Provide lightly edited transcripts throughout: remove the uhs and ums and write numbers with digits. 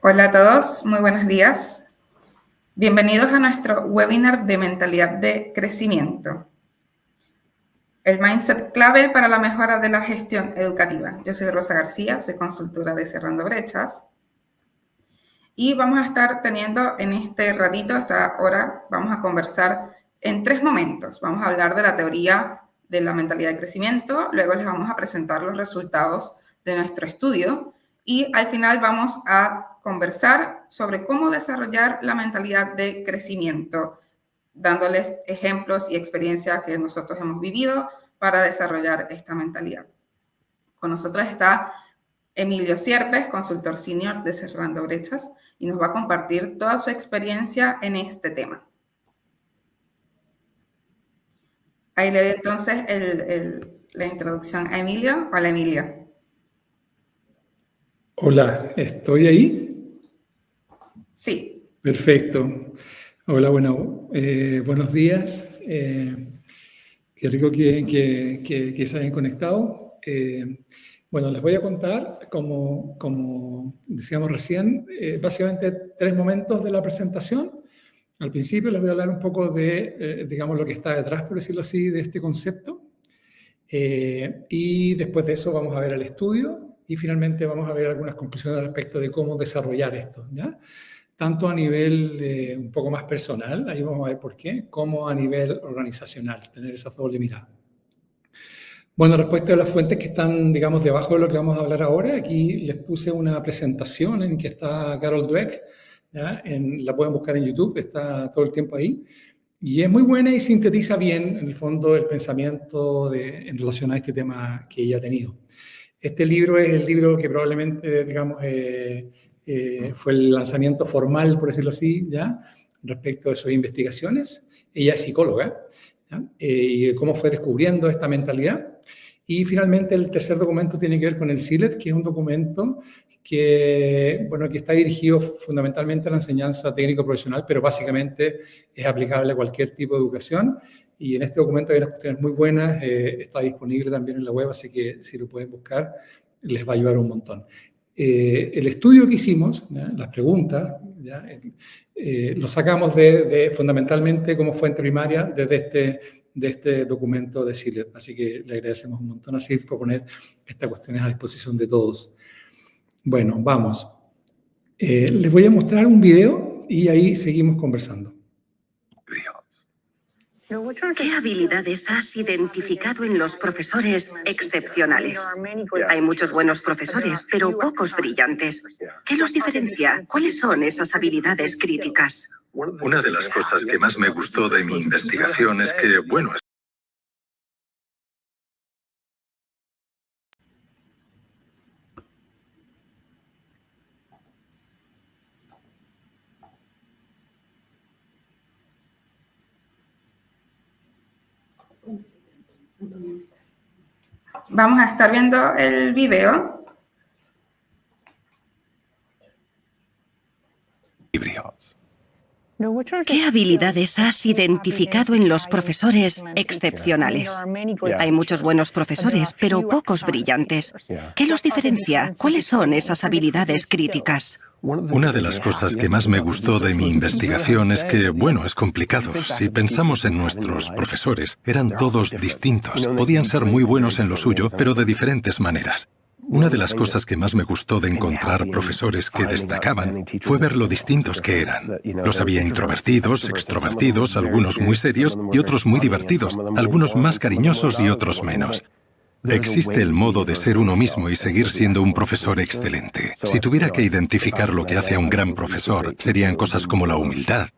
Hola a todos, muy buenos días. Bienvenidos a nuestro webinar de mentalidad de crecimiento. El mindset clave para la mejora de la gestión educativa. Yo soy Rosa García, soy consultora de Cerrando Brechas. Y vamos a estar teniendo en este ratito, esta hora, vamos a conversar en 3 momentos. Vamos a hablar de la teoría de la mentalidad de crecimiento, luego les vamos a presentar los resultados de nuestro estudio y al final vamos a conversar sobre cómo desarrollar la mentalidad de crecimiento, dándoles ejemplos y experiencias que nosotros hemos vivido para desarrollar esta mentalidad. Con nosotros está Emilio Sierpes, consultor senior de Cerrando Brechas, y nos va a compartir toda su experiencia en este tema. Ahí le doy entonces la introducción a Emilio. Hola, Emilio. Hola, ¿estoy ahí? Sí. Perfecto. Hola, buenos días. Qué rico que se hayan conectado. Bueno, les voy a contar, como decíamos recién, básicamente 3 momentos de la presentación. Al principio les voy a hablar un poco de, digamos, lo que está detrás, por decirlo así, de este concepto. Y después de eso vamos a ver el estudio y finalmente vamos a ver algunas conclusiones respecto de cómo desarrollar esto, ¿ya? Tanto a nivel un poco más personal, ahí vamos a ver por qué, como a nivel organizacional, tener esa doble mirada. Bueno, respecto a las fuentes que están, digamos, debajo de lo que vamos a hablar ahora, aquí les puse una presentación en que está Carol Dweck, ¿ya? La pueden buscar en YouTube, está todo el tiempo ahí. Y es muy buena y sintetiza bien, en el fondo, el pensamiento en relación a este tema que ella ha tenido. Este libro es el libro que probablemente, digamos, fue el lanzamiento formal, por decirlo así, ¿ya? Respecto de sus investigaciones. Ella es psicóloga, ¿ya? Y cómo fue descubriendo esta mentalidad. Y finalmente el tercer documento tiene que ver con el CILET, que es un documento que está dirigido fundamentalmente a la enseñanza técnico-profesional, pero básicamente es aplicable a cualquier tipo de educación. Y en este documento hay unas cuestiones muy buenas, está disponible también en la web, así que si lo pueden buscar, les va a ayudar un montón. El estudio que hicimos, ¿ya? Las preguntas, ¿ya? Lo sacamos fundamentalmente como fuente primaria desde este documento de CILET. Así que le agradecemos un montón a CILET por poner estas cuestiones a disposición de todos. Bueno, vamos. Les voy a mostrar un video y ahí seguimos conversando. ¿Qué habilidades has identificado en los profesores excepcionales? Hay muchos buenos profesores, pero pocos brillantes. ¿Qué los diferencia? ¿Cuáles son esas habilidades críticas? Una de las cosas que más me gustó de mi investigación es que, Vamos a estar viendo el video. ¿Qué habilidades has identificado en los profesores excepcionales? Hay muchos buenos profesores, pero pocos brillantes. ¿Qué los diferencia? ¿Cuáles son esas habilidades críticas? Una de las cosas que más me gustó de mi investigación es que, es complicado. Si pensamos en nuestros profesores, eran todos distintos. Podían ser muy buenos en lo suyo, pero de diferentes maneras. Una de las cosas que más me gustó de encontrar profesores que destacaban fue ver lo distintos que eran. Los había introvertidos, extrovertidos, algunos muy serios y otros muy divertidos, algunos más cariñosos y otros menos. Existe el modo de ser uno mismo y seguir siendo un profesor excelente. Si tuviera que identificar lo que hace a un gran profesor, serían cosas como la humildad,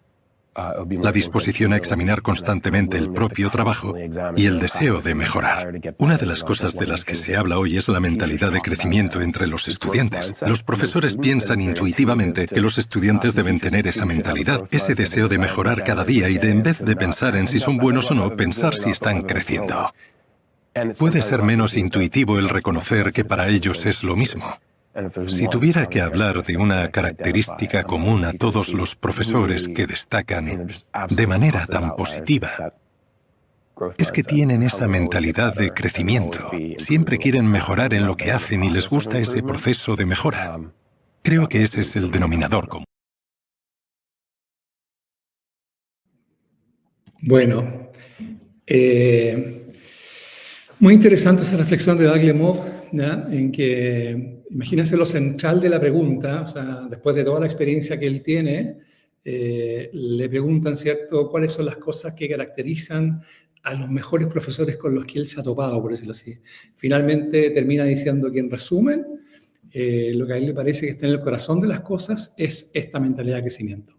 la disposición a examinar constantemente el propio trabajo y el deseo de mejorar. Una de las cosas de las que se habla hoy es la mentalidad de crecimiento entre los estudiantes. Los profesores piensan intuitivamente que los estudiantes deben tener esa mentalidad, ese deseo de mejorar cada día y en vez de pensar en si son buenos o no, pensar si están creciendo. Puede ser menos intuitivo el reconocer que para ellos es lo mismo. Si tuviera que hablar de una característica común a todos los profesores que destacan de manera tan positiva, es que tienen esa mentalidad de crecimiento. Siempre quieren mejorar en lo que hacen y les gusta ese proceso de mejora. Creo que ese es el denominador común. Bueno, muy interesante esa reflexión de Doug Lemov, ¿ya? En que, imagínense lo central de la pregunta, o sea, después de toda la experiencia que él tiene, le preguntan, ¿cierto?, cuáles son las cosas que caracterizan a los mejores profesores con los que él se ha topado, por decirlo así. Finalmente termina diciendo que, en resumen, lo que a él le parece que está en el corazón de las cosas es esta mentalidad de crecimiento.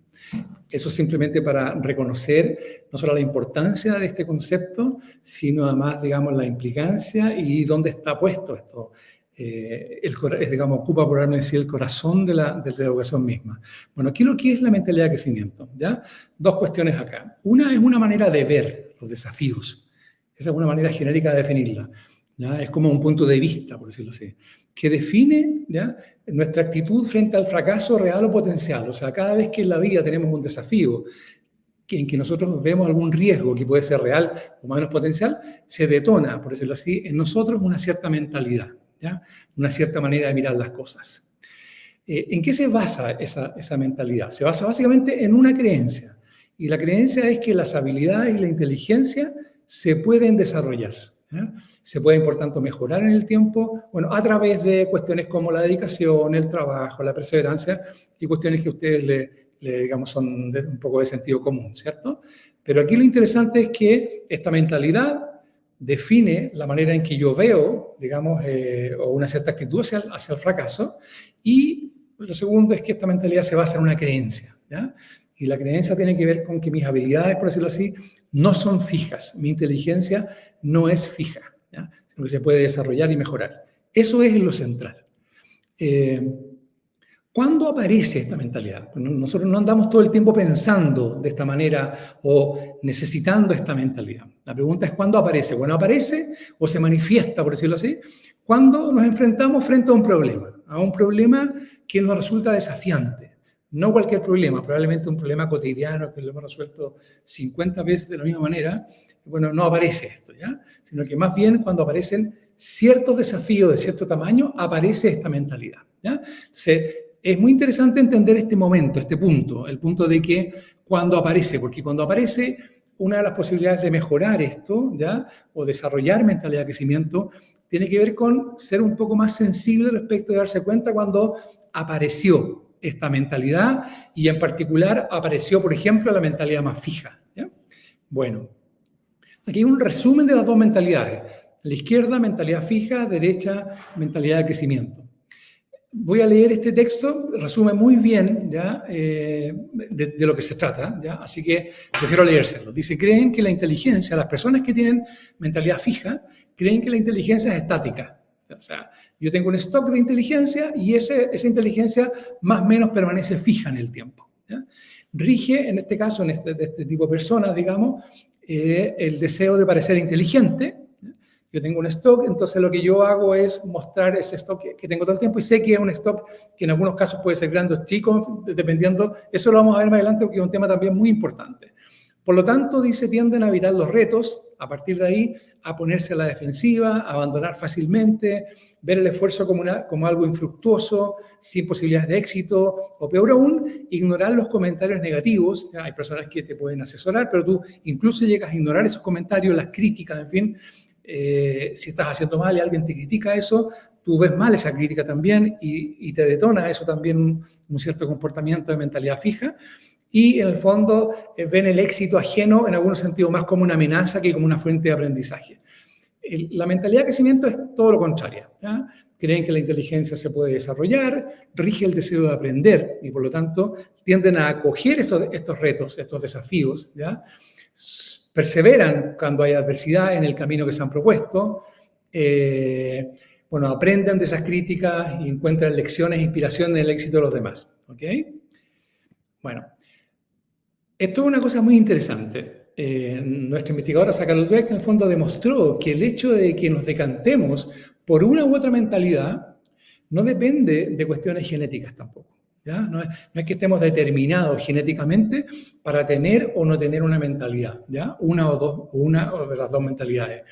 Eso simplemente para reconocer no solo la importancia de este concepto, sino además, digamos, la implicancia y dónde está puesto esto. Digamos, ocupa, por decir, el corazón de la educación misma. Bueno, aquí lo que es la mentalidad de crecimiento, ¿ya? Dos cuestiones acá. Una es una manera de ver los desafíos. Esa es una manera genérica de definirla, ¿ya? Es como un punto de vista, por decirlo así, que define, ¿ya?, nuestra actitud frente al fracaso real o potencial. O sea, cada vez que en la vida tenemos un desafío en que nosotros vemos algún riesgo que puede ser real o menos potencial, se detona, por decirlo así, en nosotros una cierta mentalidad, ¿ya?, una cierta manera de mirar las cosas. ¿En qué se basa esa mentalidad? Se basa básicamente en una creencia. Y la creencia es que las habilidades y la inteligencia se pueden desarrollar, ¿ya? Se pueden, por tanto, mejorar en el tiempo, bueno, a través de cuestiones como la dedicación, el trabajo, la perseverancia y cuestiones que a ustedes digamos, son un poco de sentido común, ¿cierto? Pero aquí lo interesante es que esta mentalidad define la manera en que yo veo, digamos, o una cierta actitud hacia el fracaso, y lo segundo es que esta mentalidad se basa en una creencia, ¿ya? Y la creencia tiene que ver con que mis habilidades, por decirlo así, no son fijas. Mi inteligencia no es fija, ¿ya?, sino que se puede desarrollar y mejorar. Eso es lo central. ¿Cuándo aparece esta mentalidad? Nosotros no andamos todo el tiempo pensando de esta manera o necesitando esta mentalidad. La pregunta es, ¿cuándo aparece? Bueno, aparece o se manifiesta, por decirlo así, cuando nos enfrentamos frente a un problema que nos resulta desafiante. No cualquier problema, probablemente un problema cotidiano que lo hemos resuelto 50 veces de la misma manera. Bueno, no aparece esto, ¿ya? Sino que más bien cuando aparecen ciertos desafíos de cierto tamaño, aparece esta mentalidad, ¿ya? Entonces, es muy interesante entender este momento, este punto, el punto de que cuando aparece, porque cuando aparece, una de las posibilidades de mejorar esto, ¿ya?, o desarrollar mentalidad de crecimiento, tiene que ver con ser un poco más sensible respecto de darse cuenta cuando apareció esta mentalidad y en particular apareció, por ejemplo, la mentalidad más fija, ¿ya? Bueno, aquí hay un resumen de las dos mentalidades. A la izquierda, mentalidad fija; derecha, mentalidad de crecimiento. Voy a leer este texto, resume muy bien, ¿ya?, de lo que se trata, ¿ya? Así que prefiero leérselo. Dice, creen que la inteligencia, las personas que tienen mentalidad fija, creen que la inteligencia es estática. O sea, yo tengo un stock de inteligencia y esa inteligencia más o menos permanece fija en el tiempo, ¿ya? Rige, en este caso, de este tipo de personas, digamos, el deseo de parecer inteligente. Yo tengo un stock, entonces lo que yo hago es mostrar ese stock que tengo todo el tiempo y sé que es un stock que en algunos casos puede ser grande o chico, dependiendo. Eso lo vamos a ver más adelante porque es un tema también muy importante. Por lo tanto, dice, tienden a evitar los retos, a partir de ahí, a ponerse a la defensiva, a abandonar fácilmente, ver el esfuerzo como algo infructuoso, sin posibilidades de éxito, o peor aún, ignorar los comentarios negativos. Hay personas que te pueden asesorar, pero tú incluso llegas a ignorar esos comentarios, las críticas, en fin. Si estás haciendo mal y alguien te critica eso, tú ves mal esa crítica también y te detona eso también un cierto comportamiento de mentalidad fija. Y en el fondo ven el éxito ajeno en algún sentido más como una amenaza que como una fuente de aprendizaje. La mentalidad de crecimiento es todo lo contrario, ¿ya? Creen que la inteligencia se puede desarrollar, rige el deseo de aprender y por lo tanto tienden a acoger estos retos, estos desafíos, ¿ya? Perseveran cuando hay adversidad en el camino que se han propuesto, bueno, aprenden de esas críticas y encuentran lecciones e inspiración en el éxito de los demás, ¿ok? Bueno. Esto es una cosa muy interesante. Nuestra investigadora Carol Dweck en el fondo demostró que el hecho de que nos decantemos por una u otra mentalidad no depende de cuestiones genéticas tampoco, ¿ya? No es que estemos determinados genéticamente para tener o no tener una mentalidad, ¿ya? Una o de las dos mentalidades.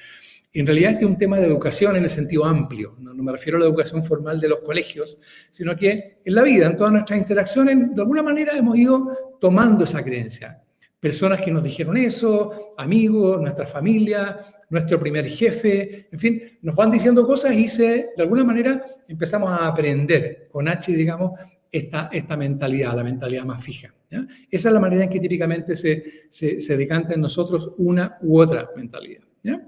En realidad este es un tema de educación en el sentido amplio, no me refiero a la educación formal de los colegios, sino que en la vida, en todas nuestras interacciones, de alguna manera hemos ido tomando esa creencia. Personas que nos dijeron eso, amigos, nuestra familia, nuestro primer jefe, en fin, nos van diciendo cosas y de alguna manera empezamos a aprender con H, digamos, esta mentalidad, la mentalidad más fija, ¿ya? Esa es la manera en que típicamente se decanta en nosotros una u otra mentalidad, ¿ya?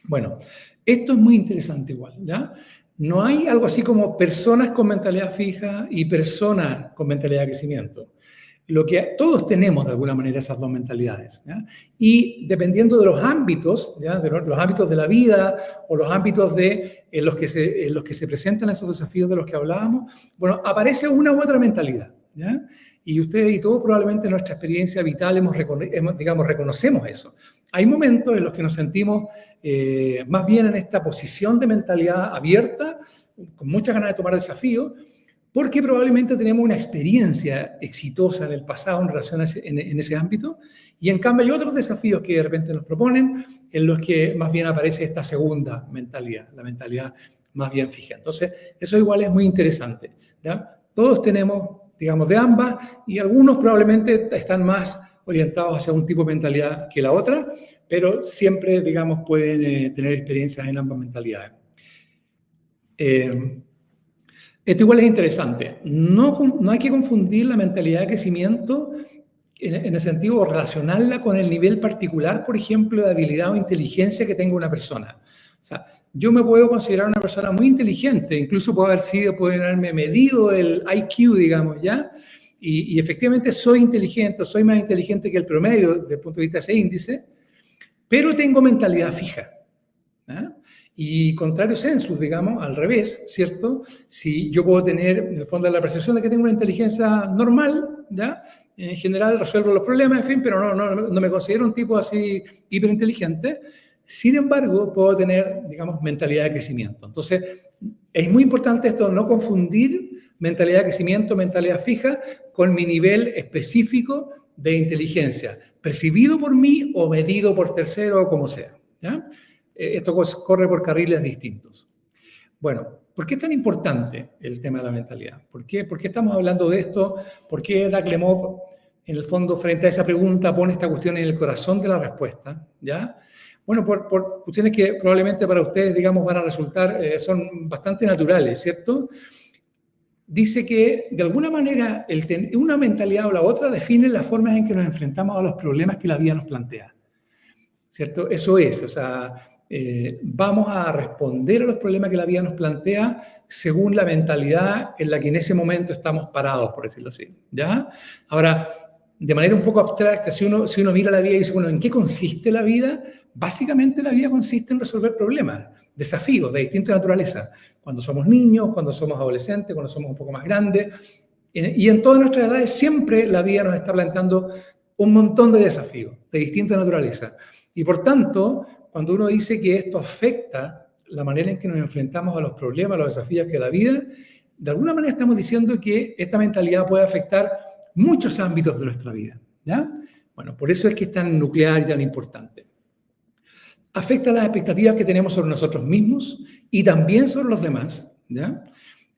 Bueno, esto es muy interesante igual, ¿ya? No hay algo así como personas con mentalidad fija y personas con mentalidad de crecimiento. Lo que todos tenemos de alguna manera esas dos mentalidades, ¿ya? Y dependiendo de los ámbitos, ¿ya? De los ámbitos de la vida o los ámbitos en los que se presentan esos desafíos de los que hablábamos, bueno, aparece una u otra mentalidad, ¿ya? Y ustedes y todos probablemente en nuestra experiencia vital reconocemos eso. Hay momentos en los que nos sentimos más bien en esta posición de mentalidad abierta, con muchas ganas de tomar desafíos, porque probablemente tenemos una experiencia exitosa en el pasado en relación en ese ámbito, y en cambio hay otros desafíos que de repente nos proponen en los que más bien aparece esta segunda mentalidad, la mentalidad más bien fija. Entonces, eso igual es muy interesante, ¿ya? Todos tenemos, digamos, de ambas, y algunos probablemente están más orientados hacia un tipo de mentalidad que la otra, pero siempre, digamos, pueden tener experiencias en ambas mentalidades. Esto igual es interesante. No hay que confundir la mentalidad de crecimiento en el sentido de relacionarla con el nivel particular, por ejemplo, de habilidad o inteligencia que tenga una persona. O sea, yo me puedo considerar una persona muy inteligente, incluso puedo haberme medido el IQ, digamos, ¿ya? Y efectivamente soy inteligente, soy más inteligente que el promedio desde el punto de vista de ese índice, pero tengo mentalidad fija, ¿eh? Y contrario sensus, digamos, al revés, ¿cierto? Si yo puedo tener, en el fondo, la percepción de que tengo una inteligencia normal, ¿ya? En general resuelvo los problemas, en fin, pero no me considero un tipo así hiperinteligente. Sin embargo, puedo tener, digamos, mentalidad de crecimiento. Entonces, es muy importante esto, no confundir mentalidad de crecimiento, mentalidad fija, con mi nivel específico de inteligencia, percibido por mí o medido por tercero o como sea, ¿ya? Esto corre por carriles distintos. Bueno, ¿por qué es tan importante el tema de la mentalidad? ¿Por qué estamos hablando de esto? ¿Por qué Daklemov, en el fondo, frente a esa pregunta, pone esta cuestión en el corazón de la respuesta? ¿Ya? Bueno, por cuestiones que probablemente para ustedes, digamos, van a resultar, son bastante naturales, ¿cierto? Dice que, de alguna manera, una mentalidad o la otra define las formas en que nos enfrentamos a los problemas que la vida nos plantea, ¿cierto? Eso es, o sea, vamos a responder a los problemas que la vida nos plantea según la mentalidad en la que en ese momento estamos parados, por decirlo así, ¿ya? Ahora, de manera un poco abstracta, si uno mira la vida y dice, bueno, ¿en qué consiste la vida? Básicamente la vida consiste en resolver problemas, desafíos de distinta naturaleza. Cuando somos niños, cuando somos adolescentes, cuando somos un poco más grandes, y en todas nuestras edades siempre la vida nos está planteando un montón de desafíos de distinta naturaleza. Y por tanto, cuando uno dice que esto afecta la manera en que nos enfrentamos a los problemas, a los desafíos que la vida, de alguna manera estamos diciendo que esta mentalidad puede afectar muchos ámbitos de nuestra vida, ¿ya? Bueno, por eso es que es tan nuclear y tan importante. Afecta las expectativas que tenemos sobre nosotros mismos y también sobre los demás, ¿ya?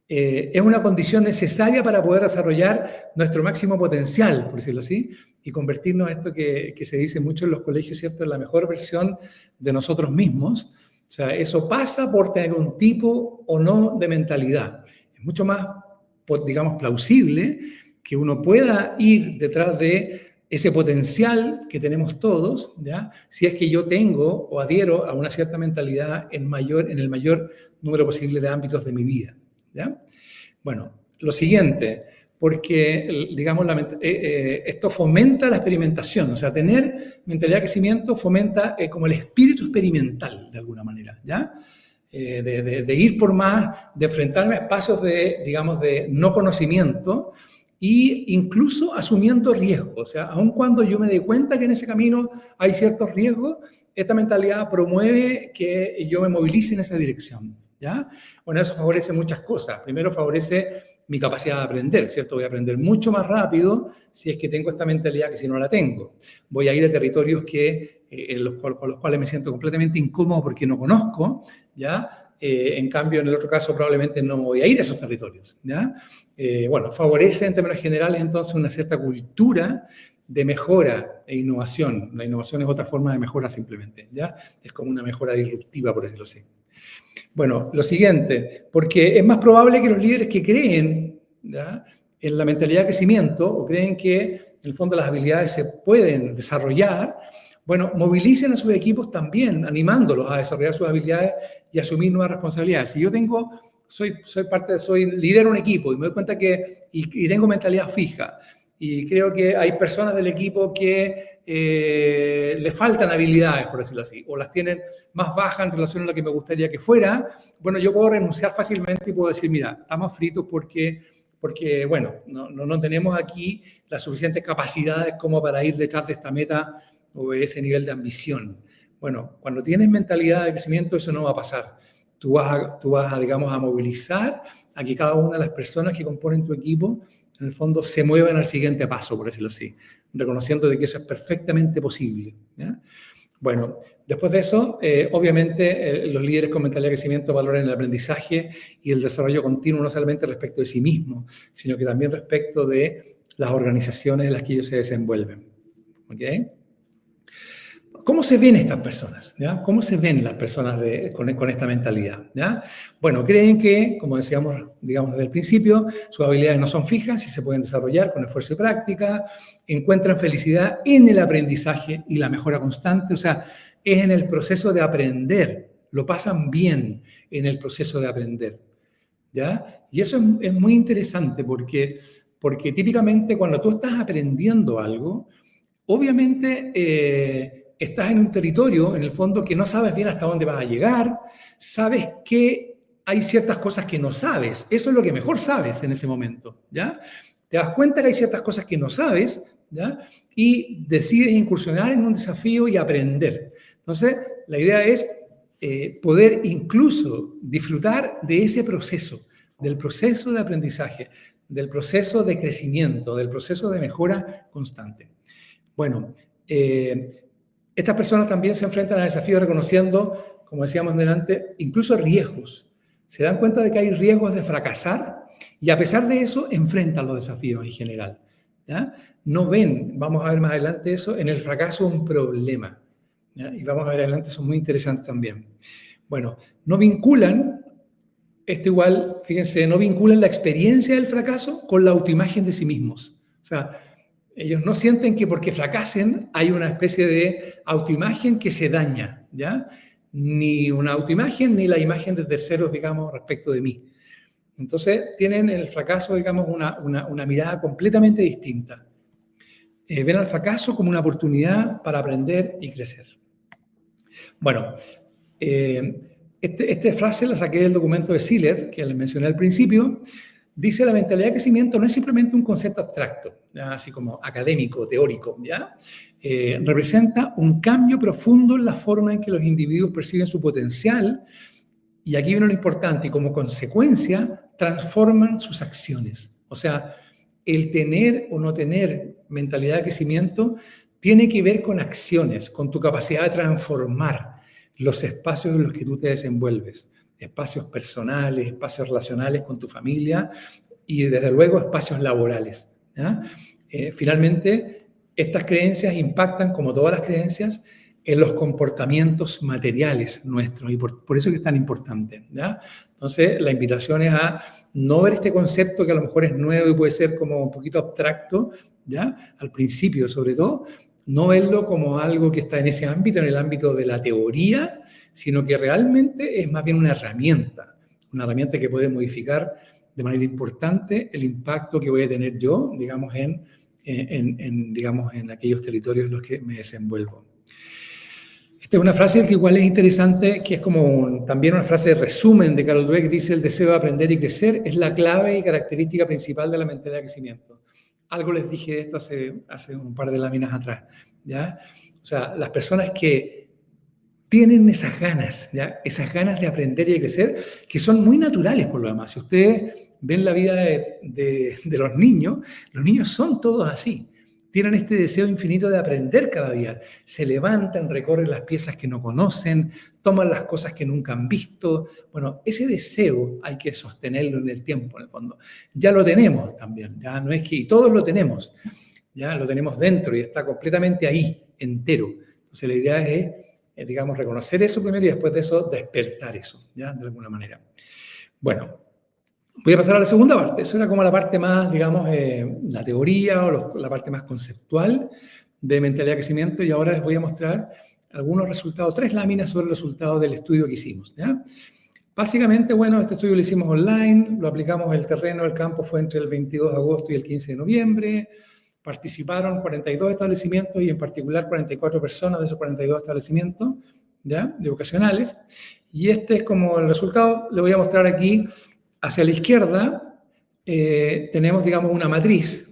Es una condición necesaria para poder desarrollar nuestro máximo potencial, por decirlo así, y convertirnos en esto que se dice mucho en los colegios, ¿cierto?, en la mejor versión de nosotros mismos. O sea, eso pasa por tener un tipo o no de mentalidad. Es mucho más, digamos, plausible que uno pueda ir detrás de ese potencial que tenemos todos, ¿ya? Si es que yo tengo o adhiero a una cierta mentalidad en el mayor número posible de ámbitos de mi vida, ¿ya? Bueno, lo siguiente, porque, digamos, esto fomenta la experimentación, o sea, tener mentalidad de crecimiento fomenta como el espíritu experimental, de alguna manera, ¿ya? De ir por más, de enfrentarme a espacios digamos, de no conocimiento, e incluso asumiendo riesgos. O sea, aun cuando yo me dé cuenta que en ese camino hay ciertos riesgos, esta mentalidad promueve que yo me movilice en esa dirección, ¿ya? Bueno, eso favorece muchas cosas. Primero, favorece mi capacidad de aprender, ¿cierto? Voy a aprender mucho más rápido si es que tengo esta mentalidad que si no la tengo. Voy a ir a territorios con los cuales me siento completamente incómodo porque no conozco, ¿ya? En cambio, en el otro caso, probablemente no me voy a ir a esos territorios, ¿ya? Bueno, favorece en términos generales, entonces, una cierta cultura de mejora e innovación. La innovación es otra forma de mejora simplemente, ¿ya? Es como una mejora disruptiva, por decirlo así. Bueno, lo siguiente, porque es más probable que los líderes que creen, ¿ya?, en la mentalidad de crecimiento o creen que en el fondo las habilidades se pueden desarrollar, bueno, movilicen a sus equipos también, animándolos a desarrollar sus habilidades y asumir nuevas responsabilidades. Si yo soy líder de un equipo y me doy cuenta que y tengo mentalidad fija y creo que hay personas del equipo que le faltan habilidades, por decirlo así, o las tienen más bajas en relación a lo que me gustaría que fuera, bueno, yo puedo renunciar fácilmente y puedo decir, mira, estamos fritos porque bueno, no tenemos aquí las suficientes capacidades como para ir detrás de esta meta o ese nivel de ambición. Bueno, cuando tienes mentalidad de crecimiento, eso no va a pasar. Tú vas a, digamos, a movilizar a que cada una de las personas que componen tu equipo, en el fondo, se muevan al siguiente paso, por decirlo así, reconociendo de que eso es perfectamente posible, ¿ya? Bueno, después de eso, obviamente, los líderes con mentalidad de crecimiento valoran el aprendizaje y el desarrollo continuo, no solamente respecto de sí mismos, sino que también respecto de las organizaciones en las que ellos se desenvuelven. ¿Ok? ¿Cómo se ven estas personas? ¿Ya? ¿Cómo se ven las personas con esta mentalidad? ¿Ya? Bueno, creen que, como decíamos, digamos desde el principio, sus habilidades no son fijas y se pueden desarrollar con esfuerzo y práctica, encuentran felicidad en el aprendizaje y la mejora constante, o sea, es en el proceso de aprender, lo pasan bien en el proceso de aprender, ¿ya? Y eso es muy interesante porque típicamente cuando tú estás aprendiendo algo, obviamente estás en un territorio, en el fondo, que no sabes bien hasta dónde vas a llegar, sabes que hay ciertas cosas que no sabes, eso es lo que mejor sabes en ese momento, ¿ya? Te das cuenta que hay ciertas cosas que no sabes, ¿ya? Y decides incursionar en un desafío y aprender. Entonces, la idea es poder incluso disfrutar de ese proceso, del proceso de aprendizaje, del proceso de crecimiento, del proceso de mejora constante. Bueno, estas personas también se enfrentan a desafíos reconociendo, como decíamos delante, incluso riesgos. Se dan cuenta de que hay riesgos de fracasar y a pesar de eso enfrentan los desafíos en general, ¿ya? No ven, vamos a ver más adelante eso, en el fracaso un problema, ¿ya? Y vamos a ver adelante, eso es muy interesante también. Bueno, no vinculan, esto igual, fíjense, no vinculan la experiencia del fracaso con la autoimagen de sí mismos. O sea, ellos no sienten que porque fracasen hay una especie de autoimagen que se daña, ¿ya? Ni una autoimagen ni la imagen de terceros, digamos, respecto de mí. Entonces, tienen en el fracaso, digamos, una mirada completamente distinta. Ven al fracaso como una oportunidad para aprender y crecer. Bueno, esta frase la saqué del documento de Sillett, que les mencioné al principio. Dice, la mentalidad de crecimiento no es simplemente un concepto abstracto, ¿ya? Así como académico, teórico, ¿ya? Representa un cambio profundo en la forma en que los individuos perciben su potencial, y aquí viene lo importante, y como consecuencia transforman sus acciones. O sea, el tener o no tener mentalidad de crecimiento tiene que ver con acciones, con tu capacidad de transformar los espacios en los que tú te desenvuelves. Espacios personales, espacios relacionales con tu familia y, desde luego, espacios laborales, ¿ya? Finalmente, estas creencias impactan, como todas las creencias, en los comportamientos materiales nuestros y por eso es que es tan importante, ¿ya? Entonces, la invitación es a no ver este concepto que a lo mejor es nuevo y puede ser como un poquito abstracto, ¿ya? Al principio, sobre todo, no verlo como algo que está en ese ámbito, en el ámbito de la teoría, sino que realmente es más bien una herramienta que puede modificar de manera importante el impacto que voy a tener yo, digamos, en aquellos territorios en los que me desenvuelvo. Esta es una frase que igual es interesante, que es como también una frase de resumen de Carol Dweck, dice: el deseo de aprender y crecer es la clave y característica principal de la mentalidad de crecimiento. Algo les dije de esto hace un par de láminas atrás, ¿ya? O sea, las personas que tienen esas ganas, ¿ya? Esas ganas de aprender y de crecer, que son muy naturales por lo demás. Si ustedes ven la vida de los niños son todos así. Tienen este deseo infinito de aprender cada día. Se levantan, recorren las piezas que no conocen, toman las cosas que nunca han visto. Bueno, ese deseo hay que sostenerlo en el tiempo, en el fondo. Ya lo tenemos también, ya no es que... Y todos lo tenemos, ya lo tenemos dentro y está completamente ahí, entero. Entonces la idea es, digamos, reconocer eso primero y después de eso despertar eso, ya, de alguna manera. Bueno, voy a pasar a la segunda parte. Eso era como la parte más, digamos, la teoría o la parte más conceptual de mentalidad de crecimiento, y ahora les voy a mostrar algunos resultados, 3 láminas sobre los resultados del estudio que hicimos, ¿ya? Básicamente, bueno, este estudio lo hicimos online, lo aplicamos en el terreno, el campo fue entre el 22 de agosto y el 15 de noviembre, participaron 42 establecimientos y en particular 44 personas de esos 42 establecimientos, ¿ya?, educacionales, y este es como el resultado. Le voy a mostrar aquí. Hacia la izquierda tenemos, digamos, una matriz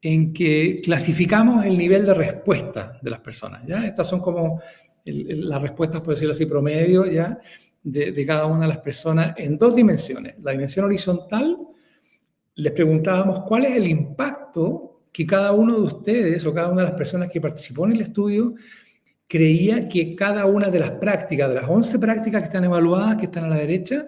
en que clasificamos el nivel de respuesta de las personas, ¿ya? Estas son como las respuestas, por decirlo así, promedio, ¿ya?, de cada una de las personas en 2 dimensiones. La dimensión horizontal, les preguntábamos cuál es el impacto que cada uno de ustedes o cada una de las personas que participó en el estudio creía que cada una de las prácticas, de las 11 prácticas que están evaluadas, que están a la derecha,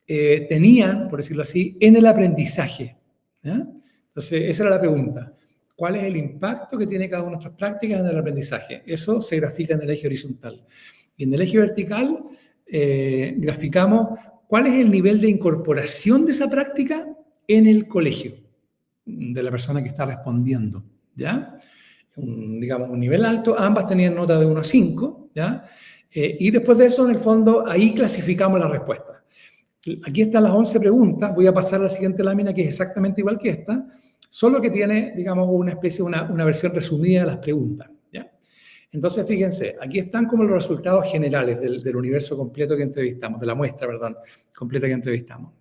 tenían, por decirlo así, en el aprendizaje, ¿ya? Entonces, esa era la pregunta. ¿Cuál es el impacto que tiene cada una de estas prácticas en el aprendizaje? Eso se grafica en el eje horizontal. Y en el eje vertical graficamos cuál es el nivel de incorporación de esa práctica en el colegio de la persona que está respondiendo, ¿ya? Digamos, un nivel alto. Ambas tenían nota de 1 a 5, ¿ya? Y después de eso, en el fondo, ahí clasificamos las respuestas. Aquí están las 11 preguntas. Voy a pasar a la siguiente lámina, que es exactamente igual que esta, solo que tiene, digamos, una versión resumida de las preguntas, ¿ya? Entonces, fíjense, aquí están como los resultados generales del universo completo que entrevistamos, de la muestra, perdón, completa que entrevistamos.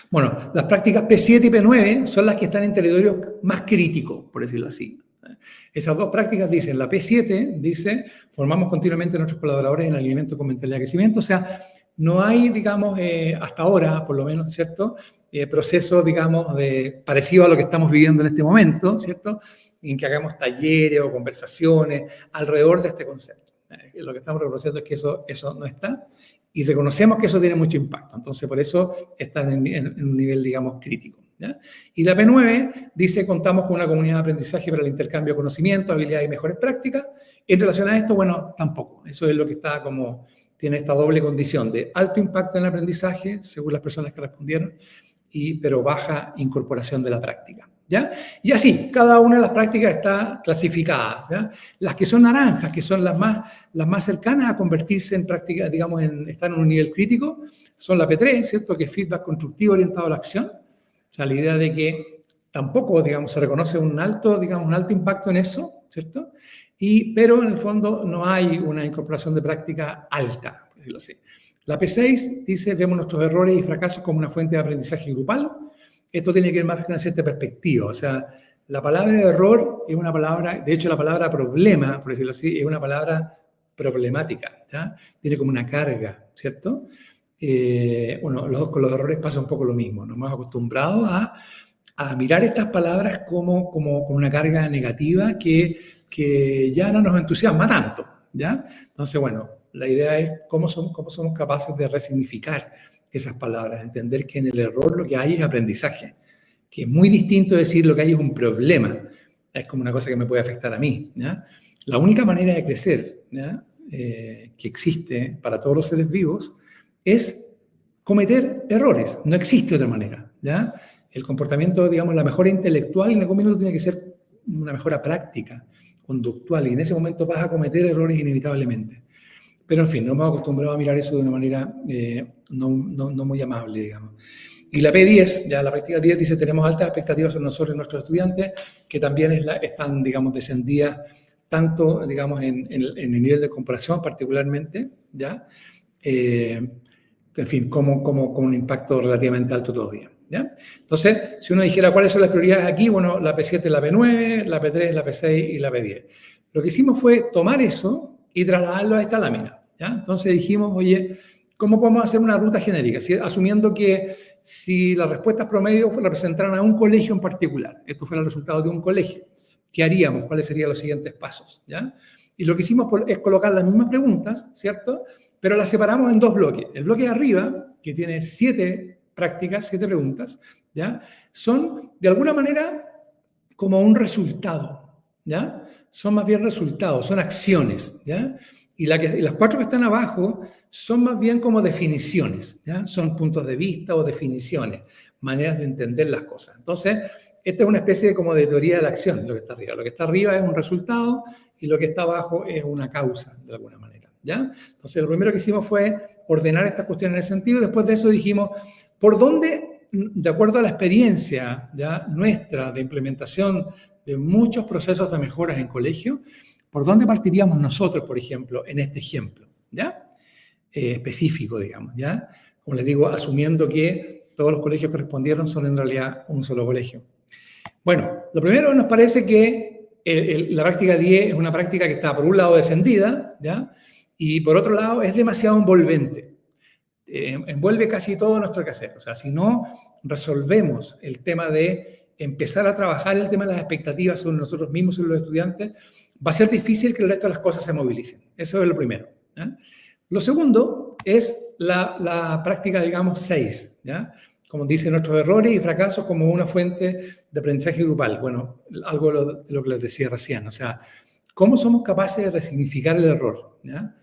Bueno, las prácticas P7 y P9 son las que están en territorios más críticos, por decirlo así. Esas 2 prácticas dicen, la P7 dice, formamos continuamente a nuestros colaboradores en alineamiento con mentalidad de crecimiento. O sea, no hay, digamos, hasta ahora, por lo menos, ¿cierto?, procesos, digamos, parecido a lo que estamos viviendo en este momento, ¿cierto?, en que hagamos talleres o conversaciones alrededor de este concepto. Lo que estamos reconociendo es que eso no está, y reconocemos que eso tiene mucho impacto. Entonces, por eso están en un nivel, digamos, crítico, ¿ya? Y la P9 dice, contamos con una comunidad de aprendizaje para el intercambio de conocimientos, habilidades y mejores prácticas. En relación a esto, bueno, tampoco. Eso es lo que está como, tiene esta doble condición de alto impacto en el aprendizaje, según las personas que respondieron, pero baja incorporación de la práctica, ¿ya? Y así, cada una de las prácticas está clasificada, ¿ya? Las que son naranjas, que son las más cercanas a convertirse en prácticas, digamos, están en un nivel crítico, son la P3, ¿cierto?, que es feedback constructivo orientado a la acción. O sea, la idea de que tampoco, digamos, se reconoce un alto impacto en eso, ¿cierto? Pero en el fondo no hay una incorporación de práctica alta, por decirlo así. La P6 dice, vemos nuestros errores y fracasos como una fuente de aprendizaje grupal. Esto tiene que ver más con una cierta perspectiva. O sea, la palabra error es una palabra, de hecho la palabra problema, por decirlo así, es una palabra problemática, ¿ya? Tiene como una carga, ¿cierto? Bueno, con los errores pasa un poco lo mismo. Nos hemos acostumbrado a mirar estas palabras como una carga negativa que ya no nos entusiasma tanto, ¿ya? Entonces, bueno, la idea es cómo somos capaces de resignificar esas palabras, entender que en el error lo que hay es aprendizaje, que es muy distinto de decir lo que hay es un problema, es como una cosa que me puede afectar a mí, ¿ya? La única manera de crecer, ¿ya?, que existe para todos los seres vivos es cometer errores, no existe otra manera, ¿ya? El comportamiento, digamos, la mejora intelectual en algún minuto tiene que ser una mejora práctica, conductual, y en ese momento vas a cometer errores inevitablemente. Pero, en fin, nos hemos acostumbrado a mirar eso de una manera no muy amable, digamos. Y la P10, ya la práctica 10, dice, tenemos altas expectativas sobre nosotros y nuestros estudiantes, que también están, digamos, descendidas tanto, digamos, en el nivel de comparación particularmente, ¿ya? En fin, como un impacto relativamente alto todavía, ¿ya? Entonces, si uno dijera cuáles son las prioridades aquí, bueno, la P7 es la P9, la P3 es la P6 y la P10. Lo que hicimos fue tomar eso y trasladarlo a esta lámina, ¿ya? Entonces dijimos, oye, ¿cómo podemos hacer una ruta genérica? Asumiendo que si las respuestas promedio representaran a un colegio en particular, esto fuera el resultado de un colegio, ¿qué haríamos? ¿Cuáles serían los siguientes pasos? ¿Ya? Y lo que hicimos es colocar las mismas preguntas, ¿cierto? Pero las separamos en dos bloques. El bloque de arriba, que tiene 7 prácticas, 7 preguntas, ¿ya? Son, de alguna manera, como un resultado, ¿ya? Son más bien resultados, son acciones, ¿ya? Y las 4 que están abajo son más bien como definiciones, ¿ya? Son puntos de vista o definiciones, maneras de entender las cosas. Entonces, esta es una especie como de teoría de la acción, lo que está arriba. Lo que está arriba es un resultado y lo que está abajo es una causa, de alguna manera, ¿ya? Entonces, lo primero que hicimos fue ordenar estas cuestiones en ese sentido. Después de eso dijimos, ¿por dónde, de acuerdo a la experiencia ya nuestra de implementación de muchos procesos de mejoras en colegio, por dónde partiríamos nosotros, por ejemplo, en este ejemplo, ¿ya? Específico, digamos, ¿ya? Como les digo, asumiendo que todos los colegios que respondieron son en realidad un solo colegio. Bueno, lo primero nos parece que la práctica 10 es una práctica que está por un lado descendida, ¿ya? Y por otro lado es demasiado envolvente. Envuelve casi todo nuestro quehacer. O sea, si no resolvemos el tema de empezar a trabajar el tema de las expectativas sobre nosotros mismos y los estudiantes, va a ser difícil que el resto de las cosas se movilicen. Eso es lo primero, ¿ya? Lo segundo es la práctica, digamos, 6, ¿ya? Como dicen, nuestros errores y fracasos como una fuente de aprendizaje grupal. Bueno, algo de lo que les decía recién. O sea, ¿cómo somos capaces de resignificar el error? ¿Ya?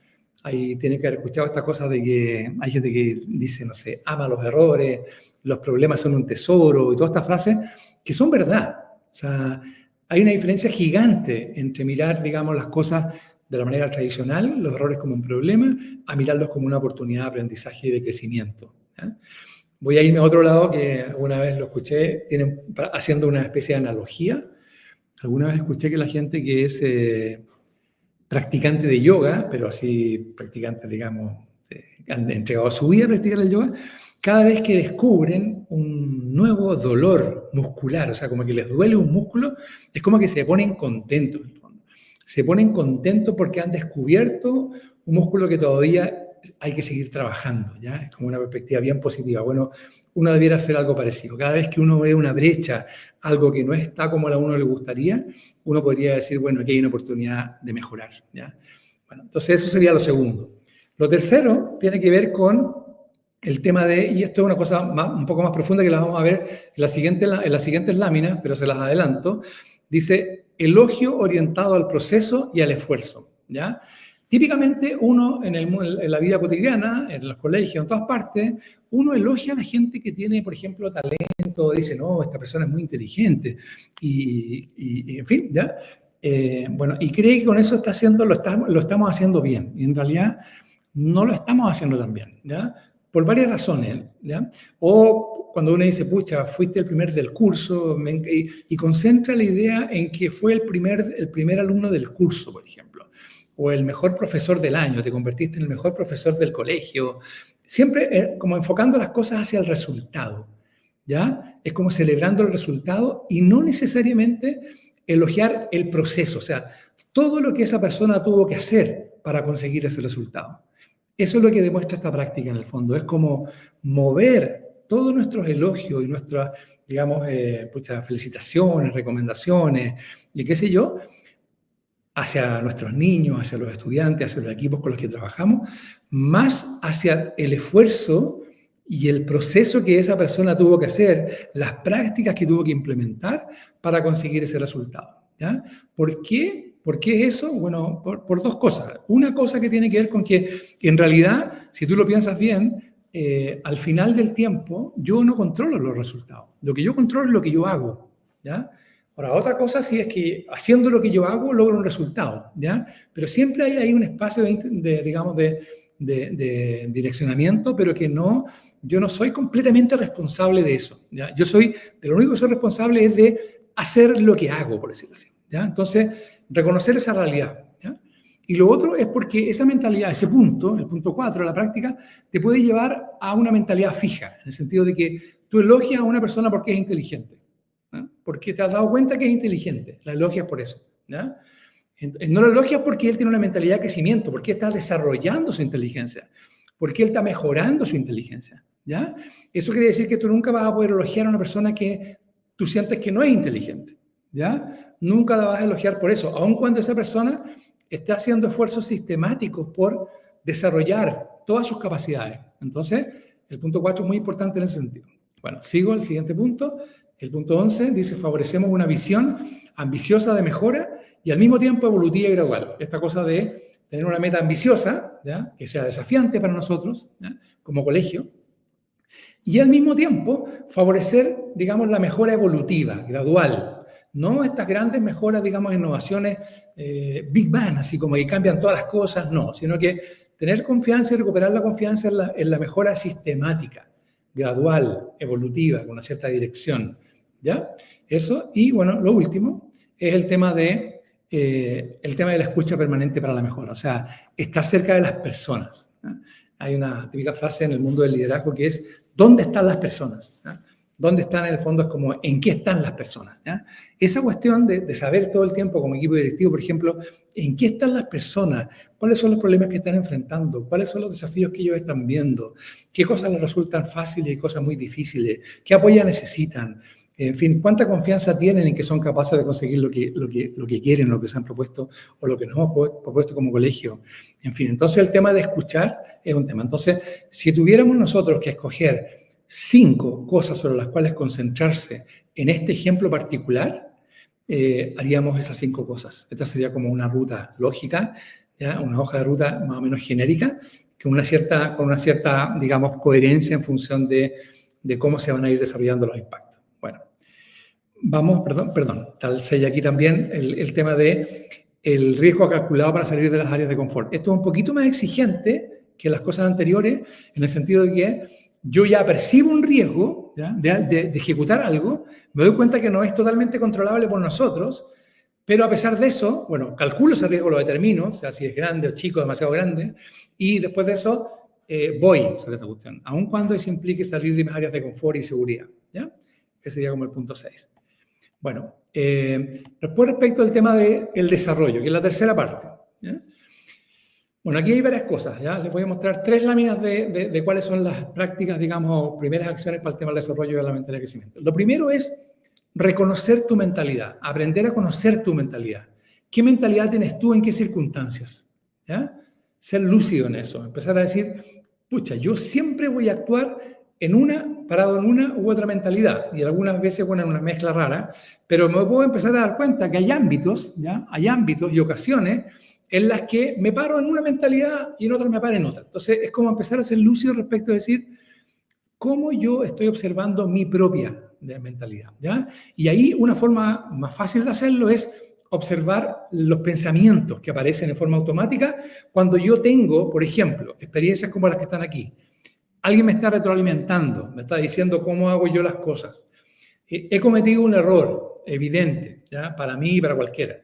Ahí tienen que haber escuchado esta cosa de que hay gente que dice, no sé, ama los errores, los problemas son un tesoro, y todas estas frases que son verdad. O sea, hay una diferencia gigante entre mirar, digamos, las cosas de la manera tradicional, los errores como un problema, a mirarlos como una oportunidad de aprendizaje y de crecimiento, ¿ya? Voy a irme a otro lado que alguna vez lo escuché, haciendo una especie de analogía. Alguna vez escuché que la gente que es practicante de yoga, pero así practicante, digamos, han entregado su vida a practicar el yoga, cada vez que descubren un nuevo dolor muscular, o sea, como que les duele un músculo, es como que se ponen contentos, en el fondo. Se ponen contentos porque han descubierto un músculo que todavía hay que seguir trabajando, ¿ya? Es como una perspectiva bien positiva. Bueno, uno debiera hacer algo parecido. Cada vez que uno ve una brecha, algo que no está como a uno le gustaría, uno podría decir, bueno, aquí hay una oportunidad de mejorar, ¿ya? Bueno, entonces eso sería lo segundo. Lo tercero tiene que ver con el tema de, y esto es una cosa un poco más profunda que la vamos a ver en las siguientes láminas, pero se las adelanto, dice, elogio orientado al proceso y al esfuerzo, ¿ya? Típicamente uno en la vida cotidiana, en los colegios, en todas partes, uno elogia a la gente que tiene, por ejemplo, talento, dice, no, esta persona es muy inteligente, y en fin, ¿ya? Bueno, y cree que con eso lo estamos haciendo bien, y en realidad no lo estamos haciendo tan bien, ¿ya? Por varias razones, ¿ya? O cuando uno dice, pucha, fuiste el primer del curso, y concentra la idea en que fue el primer alumno del curso, por ejemplo, o el mejor profesor del año, te convertiste en el mejor profesor del colegio, siempre como enfocando las cosas hacia el resultado, ¿ya? Es como celebrando el resultado y no necesariamente elogiar el proceso, o sea, todo lo que esa persona tuvo que hacer para conseguir ese resultado. Eso es lo que demuestra esta práctica en el fondo, es como mover todos nuestros elogios y nuestras, digamos, felicitaciones, recomendaciones y qué sé yo, hacia nuestros niños, hacia los estudiantes, hacia los equipos con los que trabajamos, más hacia el esfuerzo y el proceso que esa persona tuvo que hacer, las prácticas que tuvo que implementar para conseguir ese resultado, ¿ya? ¿Por qué? ¿Por qué eso? Bueno, por dos cosas. Una cosa que tiene que ver con que, en realidad, si tú lo piensas bien, al final del tiempo, yo no controlo los resultados. Lo que yo controlo es lo que yo hago, ¿ya? Ahora, otra cosa sí es que haciendo lo que yo hago logro un resultado, ¿ya? Pero siempre hay ahí un espacio de direccionamiento, pero que yo no soy completamente responsable de eso, ¿ya? De lo único que soy responsable es de hacer lo que hago, por decirlo así, ¿ya? Entonces, reconocer esa realidad, ¿ya? Y lo otro es porque esa mentalidad, ese punto, el punto 4 de la práctica, te puede llevar a una mentalidad fija, en el sentido de que tú elogias a una persona porque es inteligente, ¿ya? Porque te has dado cuenta que es inteligente, la elogias por eso, ¿ya? No lo elogias porque él tiene una mentalidad de crecimiento, porque está desarrollando su inteligencia, porque él está mejorando su inteligencia, ¿ya? Eso quiere decir que tú nunca vas a poder elogiar a una persona que tú sientes que no es inteligente, ¿ya? Nunca la vas a elogiar por eso, aun cuando esa persona esté haciendo esfuerzos sistemáticos por desarrollar todas sus capacidades. Entonces, el punto 4 es muy importante en ese sentido. Bueno, sigo al siguiente punto. El punto 11 dice, favorecemos una visión ambiciosa de mejora y al mismo tiempo evolutiva y gradual. Esta cosa de tener una meta ambiciosa, ¿ya? Que sea desafiante para nosotros, ¿ya? Como colegio, y al mismo tiempo favorecer, digamos, la mejora evolutiva, gradual. No estas grandes mejoras, digamos, innovaciones Big Bang, así como que cambian todas las cosas, no, sino que tener confianza y recuperar la confianza en la mejora sistemática, gradual, evolutiva, con una cierta dirección, ¿ya? Eso, y bueno, lo último es el tema de la escucha permanente para la mejora, o sea, estar cerca de las personas, ¿ya? Hay una típica frase en el mundo del liderazgo que es, ¿dónde están las personas? ¿Ya? ¿Dónde están en el fondo? Es como, ¿en qué están las personas? ¿Ya? Esa cuestión de saber todo el tiempo como equipo directivo, por ejemplo, ¿en qué están las personas? ¿Cuáles son los problemas que están enfrentando? ¿Cuáles son los desafíos que ellos están viendo? ¿Qué cosas les resultan fáciles y cosas muy difíciles? ¿Qué apoyo necesitan? En fin, ¿cuánta confianza tienen en que son capaces de conseguir lo que quieren, lo que se han propuesto o lo que nos hemos propuesto como colegio? En fin, entonces el tema de escuchar es un tema. Entonces, si tuviéramos nosotros que escoger 5 cosas sobre las cuales concentrarse en este ejemplo particular, haríamos esas 5 cosas. Esta sería como una ruta lógica, ¿ya? Una hoja de ruta más o menos genérica, con una cierta, digamos, coherencia en función de cómo se van a ir desarrollando los impactos. Bueno, vamos, perdón, tal se aquí también el tema de el riesgo calculado para salir de las áreas de confort. Esto es un poquito más exigente que las cosas anteriores, en el sentido de que yo ya percibo un riesgo, ¿ya? De ejecutar algo, me doy cuenta que no es totalmente controlable por nosotros, pero a pesar de eso, bueno, calculo ese riesgo, lo determino, o sea, si es grande o chico, demasiado grande, y después de eso voy sobre esta cuestión, aun cuando eso implique salir de mis áreas de confort y seguridad, ¿ya? Ese sería como el punto 6. Bueno, después respecto al tema del desarrollo, que es la tercera parte, ¿ya? Bueno, aquí hay varias cosas, ¿ya? Les voy a mostrar 3 láminas de cuáles son las prácticas, digamos, primeras acciones para el tema del desarrollo de la mentalidad de crecimiento. Lo primero es reconocer tu mentalidad, aprender a conocer tu mentalidad. ¿Qué mentalidad tienes tú en qué circunstancias? ¿Ya? Ser lúcido en eso, empezar a decir, pucha, yo siempre voy a actuar parado en una u otra mentalidad, y algunas veces, bueno, en una mezcla rara, pero me puedo empezar a dar cuenta que hay ámbitos, ¿ya? Hay ámbitos y ocasiones en las que me paro en una mentalidad y en otra me paro en otra. Entonces, es como empezar a ser lúcido respecto a decir cómo yo estoy observando mi propia mentalidad, ¿ya? Y ahí una forma más fácil de hacerlo es observar los pensamientos que aparecen en forma automática cuando yo tengo, por ejemplo, experiencias como las que están aquí. Alguien me está retroalimentando, me está diciendo cómo hago yo las cosas. He cometido un error evidente, ¿ya? Para mí y para cualquiera.